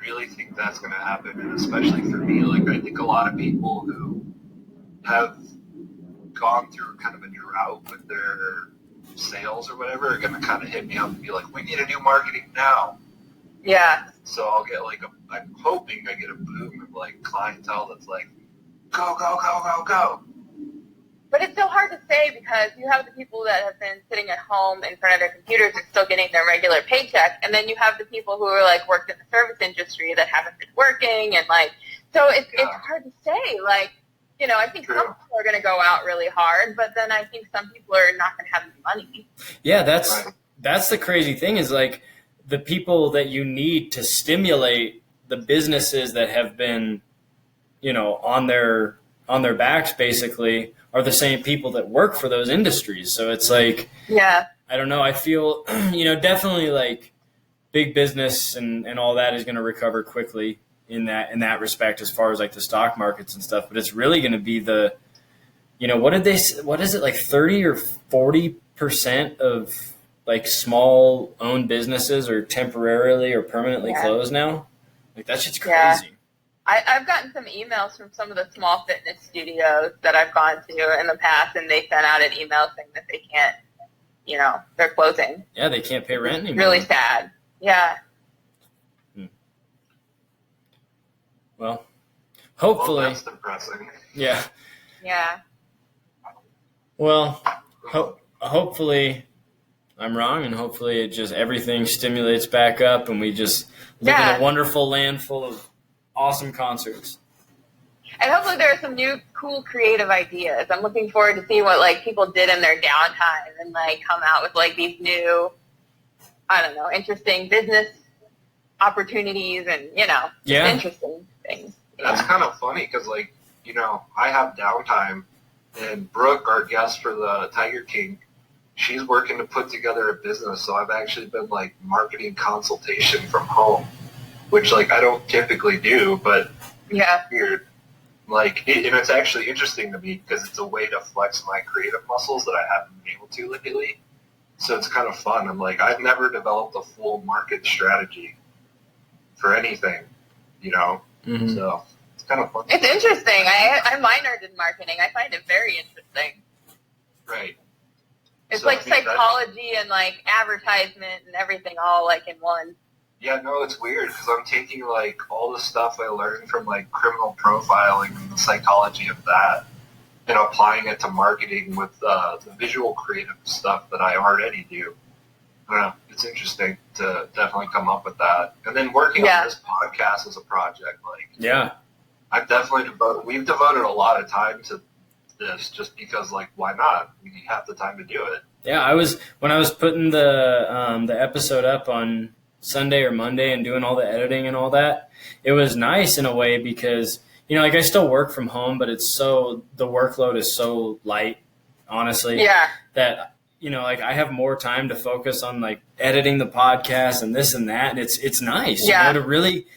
really think that's going to happen. And especially for me, like I think a lot of people who have gone through kind of a drought with their sales or whatever are going to kind of hit me up and be like, we need to do marketing now. Yeah. So I'll get like I'm hoping I get a boom of like clientele that's like, go, go, go, go, go. But it's so hard to say because you have the people that have been sitting at home in front of their computers and still getting their regular paycheck, and then you have the people who are like worked in the service industry that haven't been working, and like, so it's hard to say. Like, I think some people are going to go out really hard, but then I think some people are not going to have any money. Yeah, that's the crazy thing is like, the people that you need to stimulate the businesses that have been, on their backs basically are the same people that work for those industries. So it's like, I don't know. I feel, definitely like big business and all that is going to recover quickly in that respect as far as like the stock markets and stuff. But it's really going to be the, what is it like 30 or 40% of like small owned businesses are temporarily or permanently closed now. Like that shit's crazy. Yeah. I've gotten some emails from some of the small fitness studios that I've gone to in the past, and they sent out an email saying that they can't, they're closing. Yeah, they can't pay rent anymore. Really sad. Yeah. Well, hopefully. That's depressing. Yeah. Yeah. Well, hopefully I'm wrong, and hopefully it just everything stimulates back up, and we just live in a wonderful land full of awesome concerts. And hopefully there are some new cool creative ideas. I'm looking forward to seeing what like people did in their downtime and like come out with like these new, interesting business opportunities and interesting things. That's kind of funny because like I have downtime, and Brooke, our guest for the Tiger King, she's working to put together a business, so I've actually been like marketing consultation from home, which like I don't typically do, but weird. Like, and it's actually interesting to me because it's a way to flex my creative muscles that I haven't been able to lately. So it's kind of fun. I'm like, I've never developed a full market strategy for anything, Mm-hmm. So It's kind of fun. It's interesting. I minored in marketing. I find it very interesting. Right. It's So, like I mean, psychology and like advertisement and everything all like in one. Yeah, no, it's weird because I'm taking like all the stuff I learned from like criminal profiling and the psychology of that and applying it to marketing with the visual creative stuff that I already do. I don't know. It's interesting to definitely come up with that. And then working on this podcast as a project, like, Yeah. we've devoted a lot of time to this just because, like, why not? We have the time to do it. Yeah, when I was putting the episode up on Sunday or Monday and doing all the editing and all that, it was nice in a way because, you know, like I still work from home, but the workload is so light, honestly. Yeah. That, you know, like I have more time to focus on like editing the podcast and this and that, and it's nice. Yeah. You know, to really,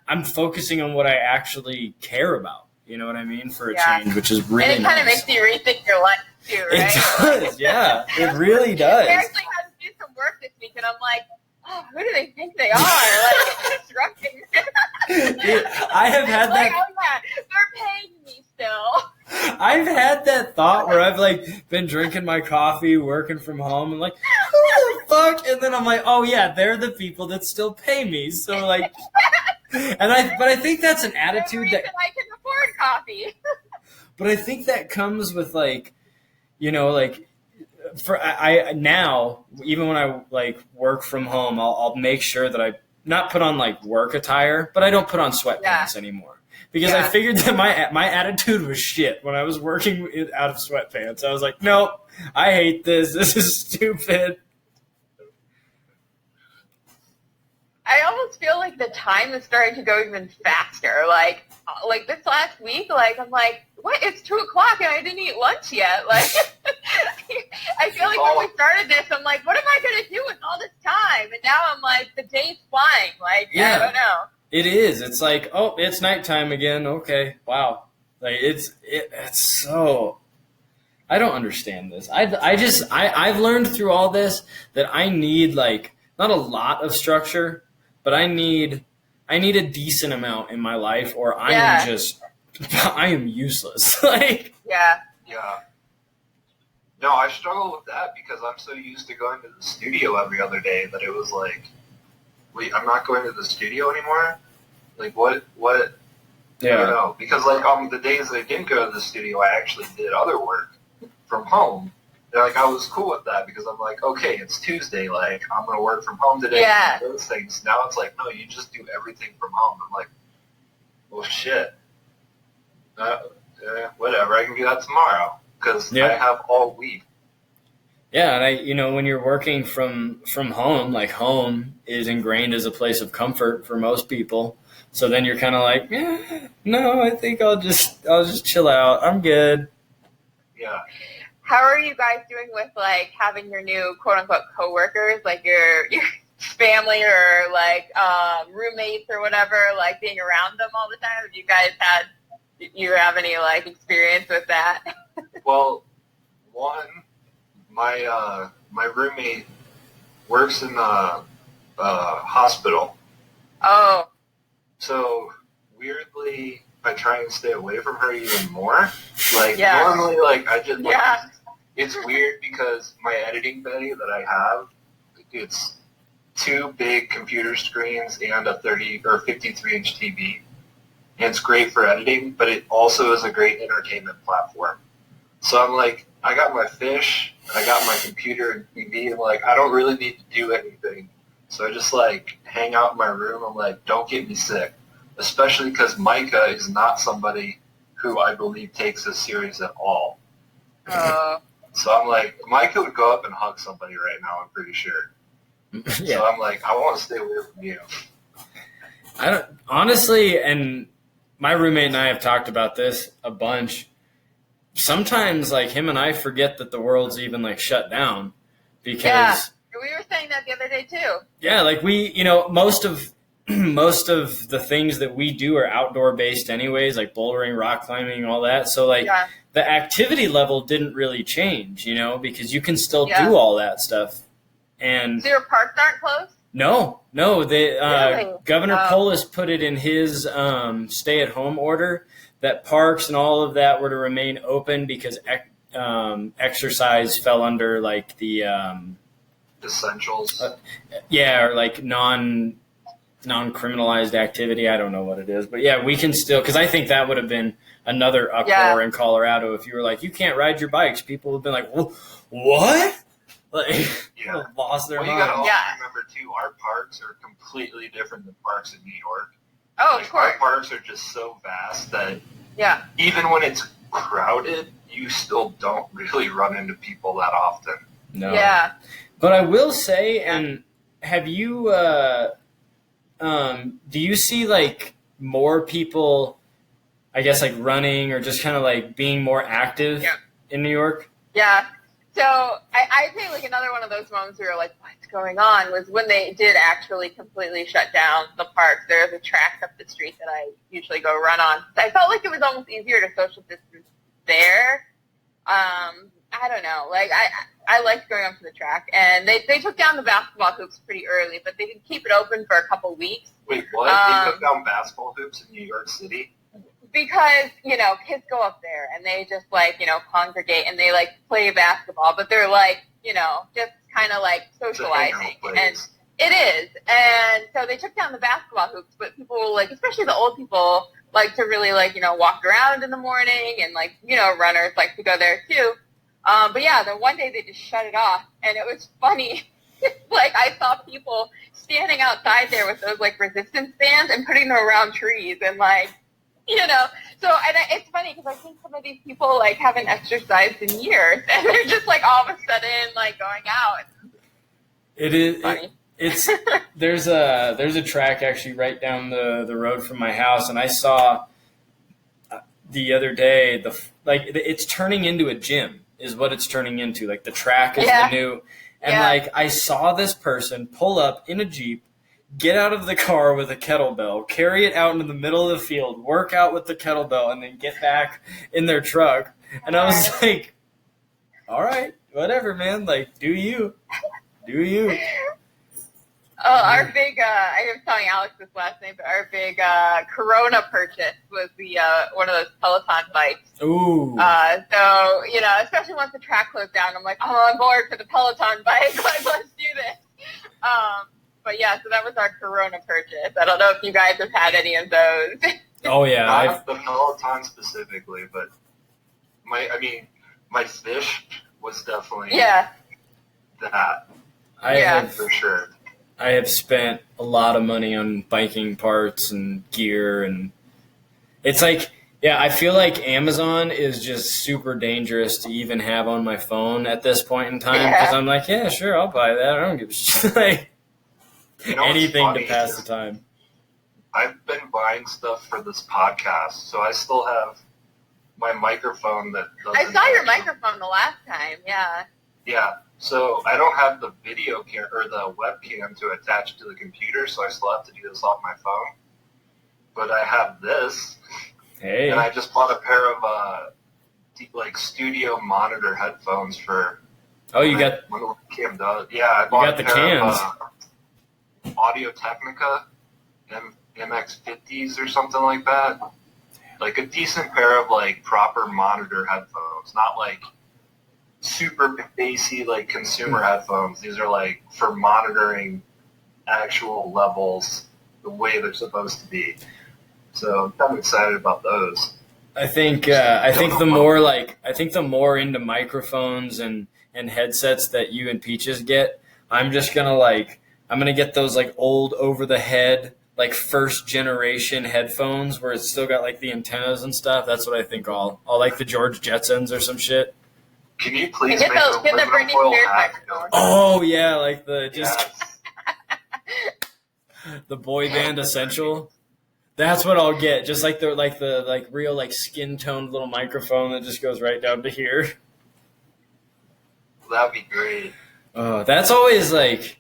I'm focusing on what I actually care about. You know what I mean? For a change, which is really nice. And it kind of makes you rethink your life too, right? It does, yeah. It really does. I actually had to do some work this week, and I'm like, oh, who do they think they are? Like, it's disrupting. I have had that. Oh yeah, they're paying me still. I've had that thought where I've like been drinking my coffee, working from home, and like, who the fuck? And then I'm like, oh yeah, they're the people that still pay me. So like, but I think that's an attitude that I can afford coffee. But I think that comes with like, you know, like. I now, even when I like work from home, I'll make sure that I not put on like work attire, but I don't put on sweatpants anymore because I figured that my attitude was shit when I was working out of sweatpants. I was like, nope, I hate this. This is stupid. I almost feel like the time is starting to go even faster. Like this last week, like I'm like, what? It's 2:00 and I didn't eat lunch yet. Like, I feel like when we started this, I'm like, what am I gonna do with all this time? And now I'm like, the day's flying. Like, I don't know. It is. It's like, oh, it's nighttime again. Okay, wow. Like it's so. I don't understand this. I've learned through all this that I need like not a lot of structure, but I need a decent amount in my life, or I am useless. Like yeah. No, I struggle with that because I'm so used to going to the studio every other day that it was like, wait, I'm not going to the studio anymore. Like what? Yeah. I don't know, because like on the days that I didn't go to the studio, I actually did other work from home. And like I was cool with that because I'm like, okay, it's Tuesday, like I'm gonna work from home today. Yeah. And those things. Now it's like, no, you just do everything from home. I'm like, well, shit. Whatever, I can do that tomorrow because I have all week. Yeah, and when you're working from home, like home is ingrained as a place of comfort for most people. So then you're kind of like, no, I think I'll just chill out. I'm good. Yeah. How are you guys doing with like having your new quote unquote coworkers, like your family or like roommates or whatever, like being around them all the time? Do you have any like experience with that? Well, my roommate works in a hospital. Oh. So weirdly, I try and stay away from her even more. Like normally, like I just it's weird because my editing bay that I have, it's 2 big computer screens and a 30 or 53-inch TV. And it's great for editing, but it also is a great entertainment platform. So I'm like, I got my fish, I got my computer and TV, and like, I don't really need to do anything. So I just like hang out in my room. I'm like, don't get me sick. Especially because Micah is not somebody who I believe takes this serious at all. So I'm like, Micah would go up and hug somebody right now, I'm pretty sure. Yeah. So I'm like, I want to stay away from you. I don't honestly, and my roommate and I have talked about this a bunch. Sometimes, like him and I forget that the world's even like shut down because we were saying that the other day too. Yeah, like most of the things that we do are outdoor based anyways, like bouldering, rock climbing, all that. So like the activity level didn't really change, because you can still do all that stuff. And so your parks aren't closed? No. Really? Governor Oh. Polis put it in his stay-at-home order that parks and all of that were to remain open because exercise fell under like the Essentials. or like non-criminalized activity. I don't know what it is, but yeah, we can still, because I think that would have been another uproar in Colorado if you were like, you can't ride your bikes. People would have been like, what? Like, lost their well, mind. You gotta also remember too, our parks are completely different than parks in New York. Oh, of course. Our parks are just so vast that even when it's crowded, you still don't really run into people that often. No. Yeah. But I will say, and have you, do you see like more people, I guess, like running or just kind of like being more active in New York? Yeah. So I think like another one of those moments where you're like, what's going on, was when they did actually completely shut down the parks. There's a track up the street that I usually go run on. I felt like it was almost easier to social distance there. I don't know. Like I liked going up to the track, and they took down the basketball hoops pretty early, but they did keep it open for a couple weeks. Wait, what? They took down basketball hoops in New York City? Because, kids go up there and they just congregate and they play basketball, but they're just kind of socializing. And it is. And so they took down the basketball hoops, but people especially the old people like to really walk around in the morning, and runners like to go there too. But yeah, then one day they just shut it off, and it was funny. I saw people standing outside there with those resistance bands and putting them around trees and it's funny because I think some of these people haven't exercised in years, and they're just all of a sudden going out. It is funny. It's there's a track actually right down the road from my house, and I saw the other day it's turning into a gym is what it's turning into. Like the track is the new, and I saw this person pull up in a Jeep, get out of the car with a kettlebell, carry it out into the middle of the field, work out with the kettlebell, and then get back in their truck. And I was like, all right, whatever, man. Do you. Do you. Oh, our big, I was telling Alex this last night, but our big Corona purchase was the one of those Peloton bikes. Ooh. So, especially once the track closed down, I'm like, I'm on board for the Peloton bike. Let's do this. But yeah, so that was our Corona purchase. I don't know if you guys have had any of those. Oh yeah, not the Peloton specifically, but my fish was definitely that. I have for sure. I have spent a lot of money on biking parts and gear, and it's I feel like Amazon is just super dangerous to even have on my phone at this point in time, because I'm like, yeah, sure, I'll buy that. I don't give a shit. Anything to pass the time. I've been buying stuff for this podcast, so I still have my microphone that doesn't. I saw your microphone the last time, yeah. Yeah, so I don't have the video or the webcam to attach to the computer, so I still have to do this off my phone. But I have this, and I just bought a pair of studio monitor headphones for. Oh, you got. When the webcam does, yeah, I bought a pair of Audio Technica MX50s or something like that. Like a decent pair of proper monitor headphones, not super bassy consumer headphones. These are for monitoring actual levels the way they're supposed to be. So I'm excited about those. I think the more into microphones and headsets that you and Peaches get, I'm just gonna I'm gonna get those old over the head first generation headphones where it's still got the antennas and stuff. That's what I think I'll like the George Jetsons or some shit. Can you please get the Britney Spears microphone? Oh yeah, the boy band essential. That's what I'll get. Just the real skin toned little microphone that just goes right down to here. That'd be great. That's always the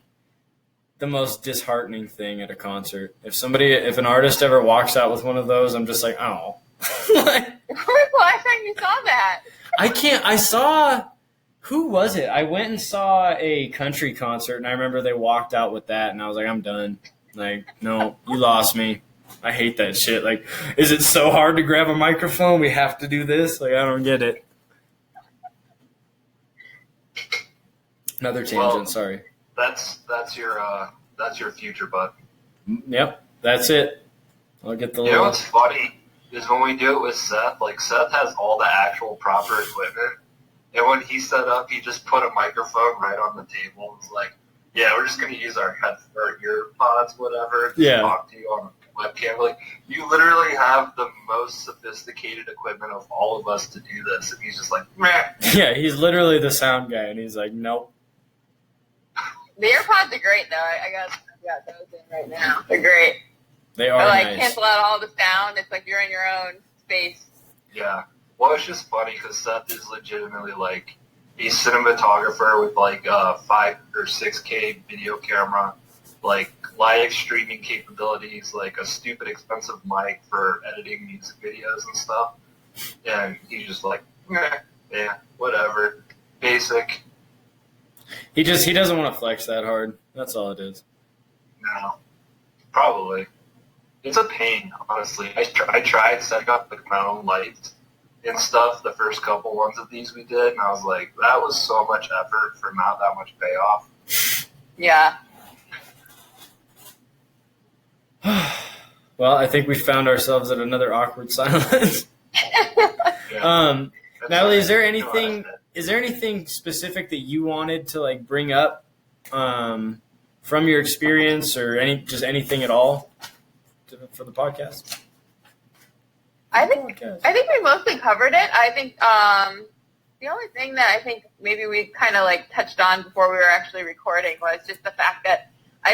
most disheartening thing at a concert. If an artist ever walks out with one of those, I'm just like, oh. When was the last time you saw that? I Who was it? I went and saw a country concert, and I remember they walked out with that, and I was like, I'm done. Like, no, you lost me. I hate that shit. Like, is it so hard to grab a microphone? We have to do this? Like, I don't get it. Another tangent, Well, sorry. That's your future, bud. Yep, that's it. I'll get the You know what's funny is when we do it with Seth, like Seth has all the actual proper equipment, and when he set up, he just put a microphone right on the table and was like, yeah, we're just going to use our ear pods, whatever, to talk to you on a webcam. Like, you literally have the most sophisticated equipment of all of us to do this, and he's just like, meh. Yeah, he's literally the sound guy, and he's like, nope. The AirPods are great, though. I got those in right now. They're great. They are nice. Cancel out all the sound. It's like you're in your own space. Yeah. Well, it's just funny because Seth is legitimately like a cinematographer with like a 5 or 6K video camera, like live streaming capabilities, like a stupid expensive mic for editing music videos and stuff. And he's just like, yeah, whatever, basic. He doesn't want to flex that hard. That's all it is. No, probably. It's a pain, honestly. I tried setting up like my own lights and stuff the first couple ones of these we did, and I was like, that was so much effort for not that much payoff. Yeah. Well, I think we found ourselves at another awkward silence. Yeah. Natalie, is there anything specific that you wanted to like bring up from your experience, or anything at all for the podcast? I think we mostly covered it. I think the only thing that I think maybe we kind of like touched on before we were actually recording was just the fact that I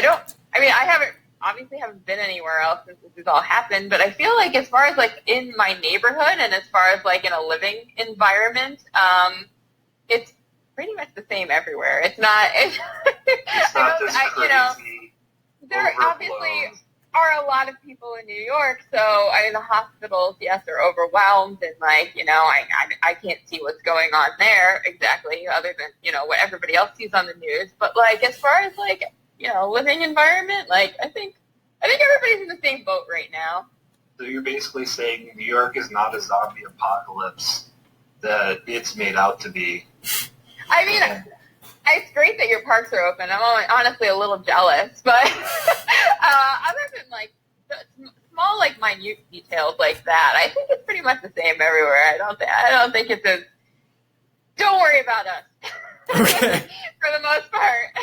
haven't been anywhere else since this has all happened, but I feel like as far as like in my neighborhood and as far as like in a living environment, it's pretty much the same everywhere. It's not this crazy. There obviously are a lot of people in New York, so the hospitals, yes, are overwhelmed, and like, I can't see what's going on there exactly, other than, what everybody else sees on the news. But like, as far as like, living environment, like, I think everybody's in the same boat right now. So you're basically saying New York is not a zombie apocalypse that it's made out to be. I mean, it's great that your parks are open. I'm honestly a little jealous, but other than like small, like minute details like that, I think it's pretty much the same everywhere. I don't think it's as. Don't worry about us. Okay. For the most part,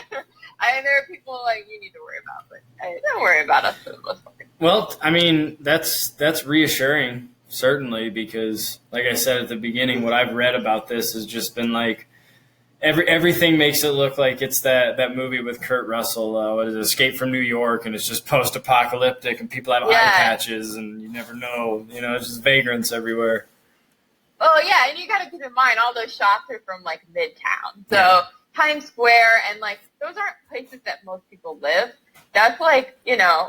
there are people like you need to worry about, but don't worry about us for the most part. Well, I mean, that's reassuring, certainly, because like I said at the beginning, what I've read about this has just been like. Everything makes it look like it's that movie with Kurt Russell, what is it, Escape from New York, and it's just post-apocalyptic, and people have eye patches, and you never know, it's just vagrants everywhere. Oh yeah, and you got to keep in mind all those shots are from like Midtown, so Times Square, and like those aren't places that most people live. That's like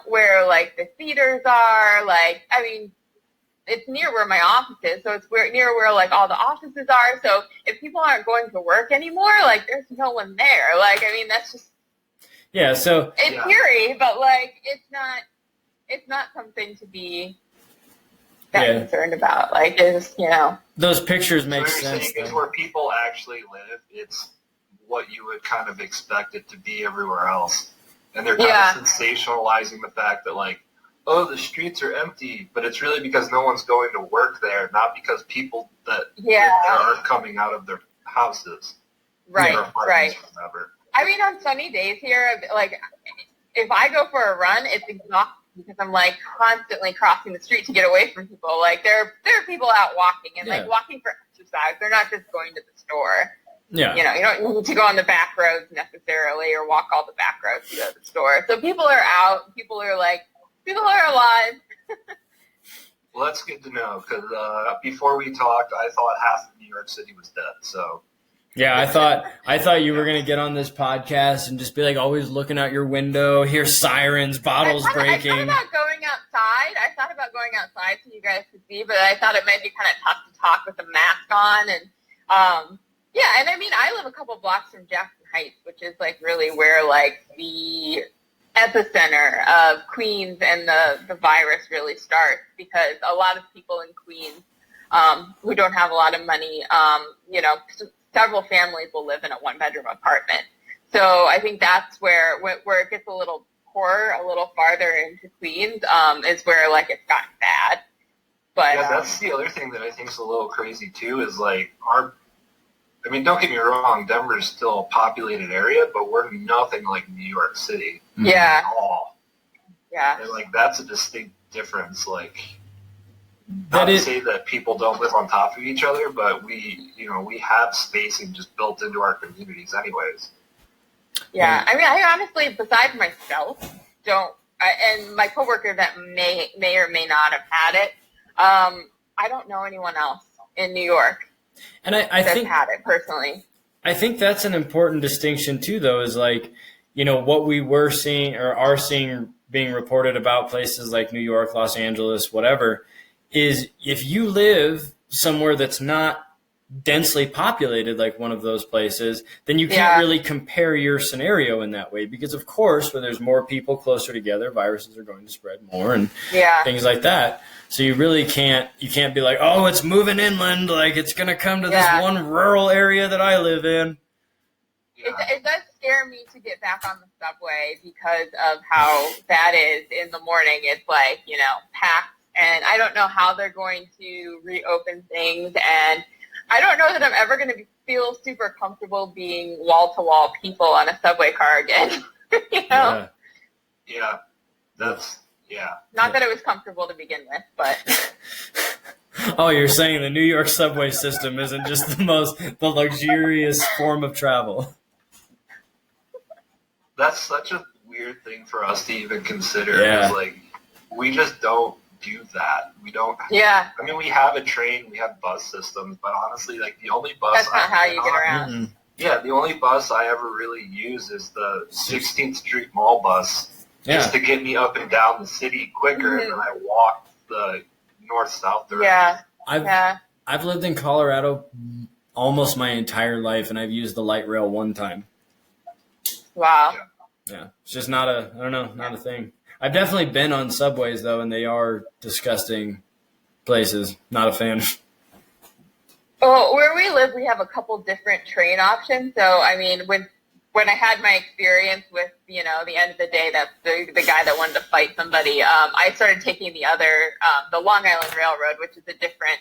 where like the theaters are, like it's near where my office is, so it's near where like all the offices are. So if people aren't going to work anymore, like there's no one there. Like that's just So in theory, but like it's not something to be that concerned about. Like it's those pictures make sense. It's where people actually live. It's what you would kind of expect it to be everywhere else, and they're kind of sensationalizing the fact that like. Oh, the streets are empty, but it's really because no one's going to work there, not because people that live there are coming out of their houses. Right. Whatever. On sunny days here, like, if I go for a run, it's exhausting because I'm, like, constantly crossing the street to get away from people. Like, there are people out walking, and, like, walking for exercise. They're not just going to the store. Yeah. You don't need to go on the back roads necessarily or walk all the back roads to go to the store. So people are out. People are alive. Well, that's good to know, because before we talked, I thought half of New York City was dead, so... Yeah, I thought you were going to get on this podcast and just be like always looking out your window, hear sirens, bottles breaking. I thought about going outside so you guys could see, but I thought it might be kind of tough to talk with a mask on, and Yeah, and I mean, I live a couple blocks from Jackson Heights, which is like really where like the epicenter of Queens and the virus really starts, because a lot of people in Queens who don't have a lot of money, several families will live in a one-bedroom apartment. So I think that's where it gets a little poorer, a little farther into Queens, is where like it's gotten bad. But yeah, that's the other thing that I think is a little crazy too, is like don't get me wrong, Denver is still a populated area, but we're nothing like New York City. Yeah. At all. Yeah. And like that's a distinct difference. Like, That not to is- say that people don't live on top of each other, but we have spacing just built into our communities anyways. Yeah, I mean, I honestly, besides myself, and my coworker that may or may not have had it, I don't know anyone else in New York And I that's think had it personally. I think that's an important distinction too, though, is like, what we were seeing or are seeing being reported about places like New York, Los Angeles, whatever, is if you live somewhere that's not densely populated like one of those places, then you can't really compare your scenario in that way, because of course, where there's more people closer together, viruses are going to spread more and things like that. So you really can't be like, oh, it's moving inland, like it's going to come to this one rural area that I live in. It does scare me to get back on the subway because of how that is in the morning. It's like, packed, and I don't know how they're going to reopen things, and I don't know that I'm ever going to feel super comfortable being wall-to-wall people on a subway car again. Yeah. Not that it was comfortable to begin with, but... Oh, you're saying the New York subway system isn't just the luxurious form of travel. That's such a weird thing for us to even consider. Yeah. It's like, we just don't do that. We don't. Yeah. I mean, we have a train, we have bus systems, but honestly, like the only bus. That's not how you get around. Mm-hmm. Yeah, the only bus I ever really use is the 16th Street Mall bus, just to get me up and down the city quicker, and then I walk the north-south direction. Yeah. I've lived in Colorado almost my entire life, and I've used the light rail one time. Wow. Yeah, it's just not a thing. I've definitely been on subways, though, and they are disgusting places. Not a fan. Well, where we live, we have a couple different train options. So, I mean, when I had my experience with, the end of the day, that's the guy that wanted to fight somebody, I started taking the Long Island Railroad, which is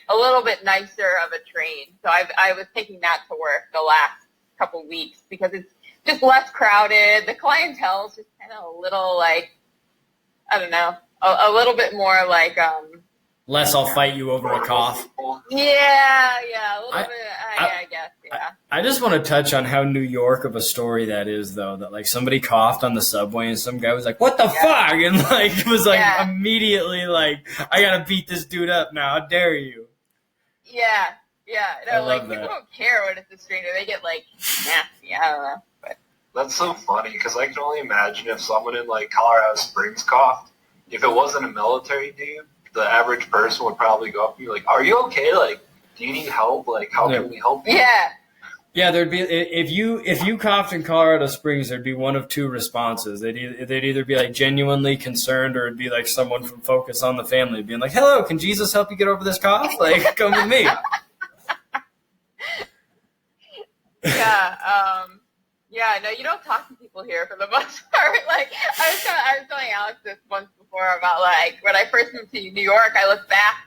a little bit nicer of a train. So I was taking that to work the last couple weeks because it's just less crowded. The clientele is just kind of a little like, I don't know, a little bit more like less I'll fight you over a cough. Yeah, a little bit. I guess. Yeah. I just want to touch on how New York of a story that is, though. That like somebody coughed on the subway and some guy was like, "What the fuck?" and like it was like immediately like, "I gotta beat this dude up now. How dare you?" Yeah. No, like love people that. don't care when it's a stranger. They get like nasty. I don't know. But That's so funny because I can only imagine if someone in like Colorado Springs coughed. If it wasn't a military dude, the average person would probably go up and be like, "Are you okay? Like, do you need help? Like, how can we help you?" Yeah, there'd be if you coughed in Colorado Springs, there'd be one of two responses. They'd either be like genuinely concerned, or it'd be like someone from Focus on the Family being like, "Hello, can Jesus help you get over this cough? Like, come with me." No, you don't talk to people here for the most part. Like I was telling Alex this once before about like when I first moved to New York, I look back,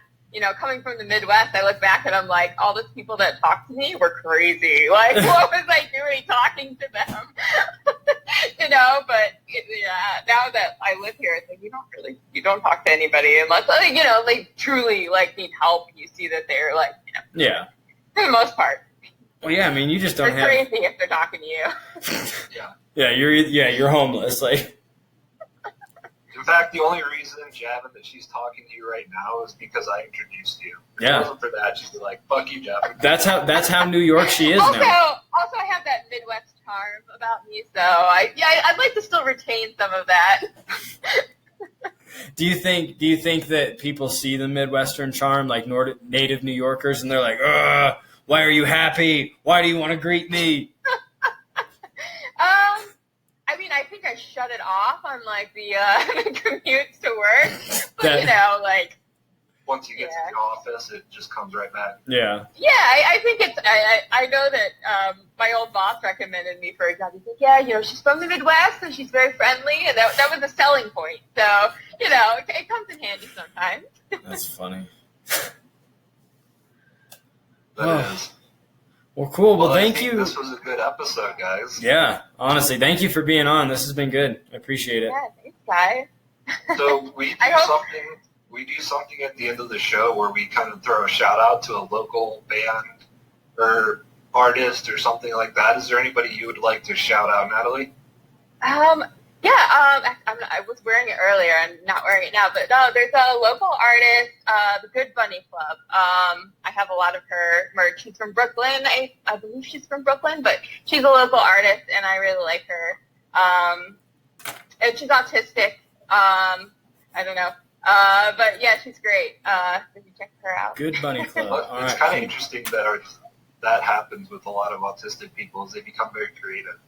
coming from the Midwest, I look back and I'm like, all those people that talked to me were crazy. Like, what was I doing talking to them? But now that I live here, it's like you don't talk to anybody unless they truly like need help. You see that they're like, for the most part. Well, yeah, I mean, you just don't They're crazy if they're talking to you. You're homeless. Like, in fact, the only reason, Javin, that she's talking to you right now is because I introduced you. If it wasn't for that, she'd be like, "Fuck you, Javin." That's how New York she is also, now. Also, I have that Midwest charm about me, so I'd like to still retain some of that. Do you think that people see the Midwestern charm, like native New Yorkers, and they're like, "Ugh, Why are you happy? Why do you want to greet me? I mean, I think I shut it off on like the commute to work, but That- you know, like Once you get to the office, it just comes right back. Yeah. yeah, I think it's. I know that my old boss recommended me for a job. He's like, yeah, you know, she's from the Midwest and she's very friendly, and that was a selling point. So you know, it comes in handy sometimes. That's funny. That is. Well, cool. Well, I thank think you. This was a good episode, guys. Yeah, honestly, thank you for being on. This has been good. I appreciate it. Yeah, thanks, guys. So we do something at the end of the show where we kind of throw a shout out to a local band or artist or something like that. Is there anybody you would like to shout out, Natalie? I was wearing it earlier. I'm not wearing it now, but no, there's a local artist, the Good Bunny Club. I have a lot of her merch. She's from Brooklyn. I believe she's from Brooklyn, but she's a local artist, and I really like her. And she's autistic. I don't know. But yeah, she's great. If you check her out. Good Bunny Club. All It's right. kind of interesting that happens with a lot of autistic people is they become very creative.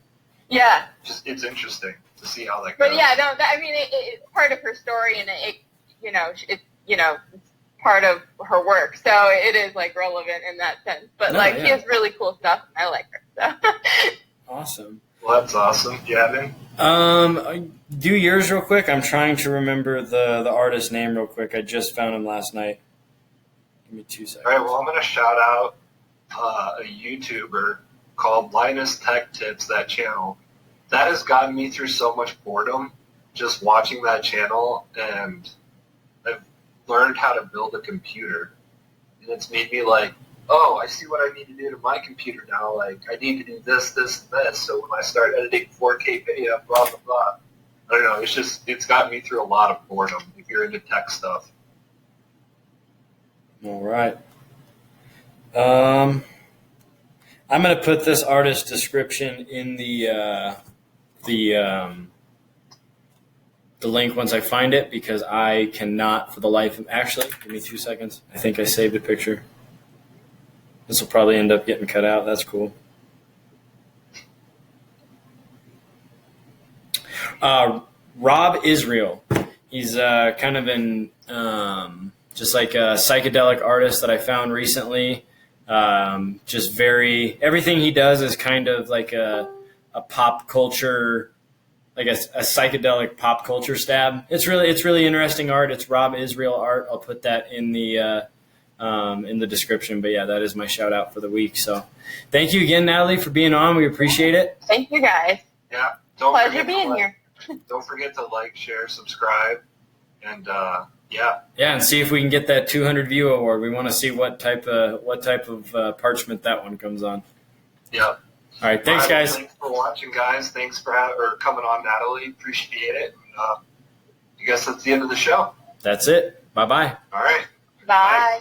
Yeah. It's interesting to see how that goes. But yeah, no, it's part of her story, and it's part of her work, so it is like relevant in that sense. But she has really cool stuff, and I like her. So. Awesome. Well, that's awesome. Do you have any? Do yours real quick. I'm trying to remember the artist's name real quick. I just found him last night. Give me 2 seconds. All right, well, I'm going to shout out a YouTuber called Linus Tech Tips, that channel. That has gotten me through so much boredom just watching that channel, and I've learned how to build a computer. And it's made me like, oh, I see what I need to do to my computer now. Like, I need to do this, this, and this. So when I start editing 4K video, blah, blah, blah. I don't know. It's gotten me through a lot of boredom if you're into tech stuff. All right. I'm going to put this artist description in the link once I find it, because I cannot for the life of... Actually, give me 2 seconds. I think I saved a picture. This will probably end up getting cut out. That's cool. Rob Israel. He's kind of an just like a psychedelic artist that I found recently. Just everything he does is kind of like a pop culture, like a psychedelic pop culture stab. It's really interesting art. It's Rob Israel art. I'll put that in the description. But yeah, that is my shout out for the week. So thank you again, Natalie, for being on. We appreciate it. Thank you, guys. Yeah. Pleasure being here. Don't forget to like, share, subscribe, and yeah, and see if we can get that 200 view award. We want to see what type of parchment that one comes on. Yeah. All right, thanks, guys. Thanks for watching, guys. Thanks for coming on, Natalie. Appreciate it. I guess that's the end of the show. That's it. Bye-bye. All right. Bye.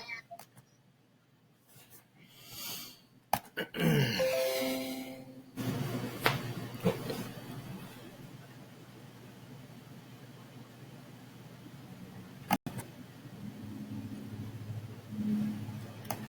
Bye.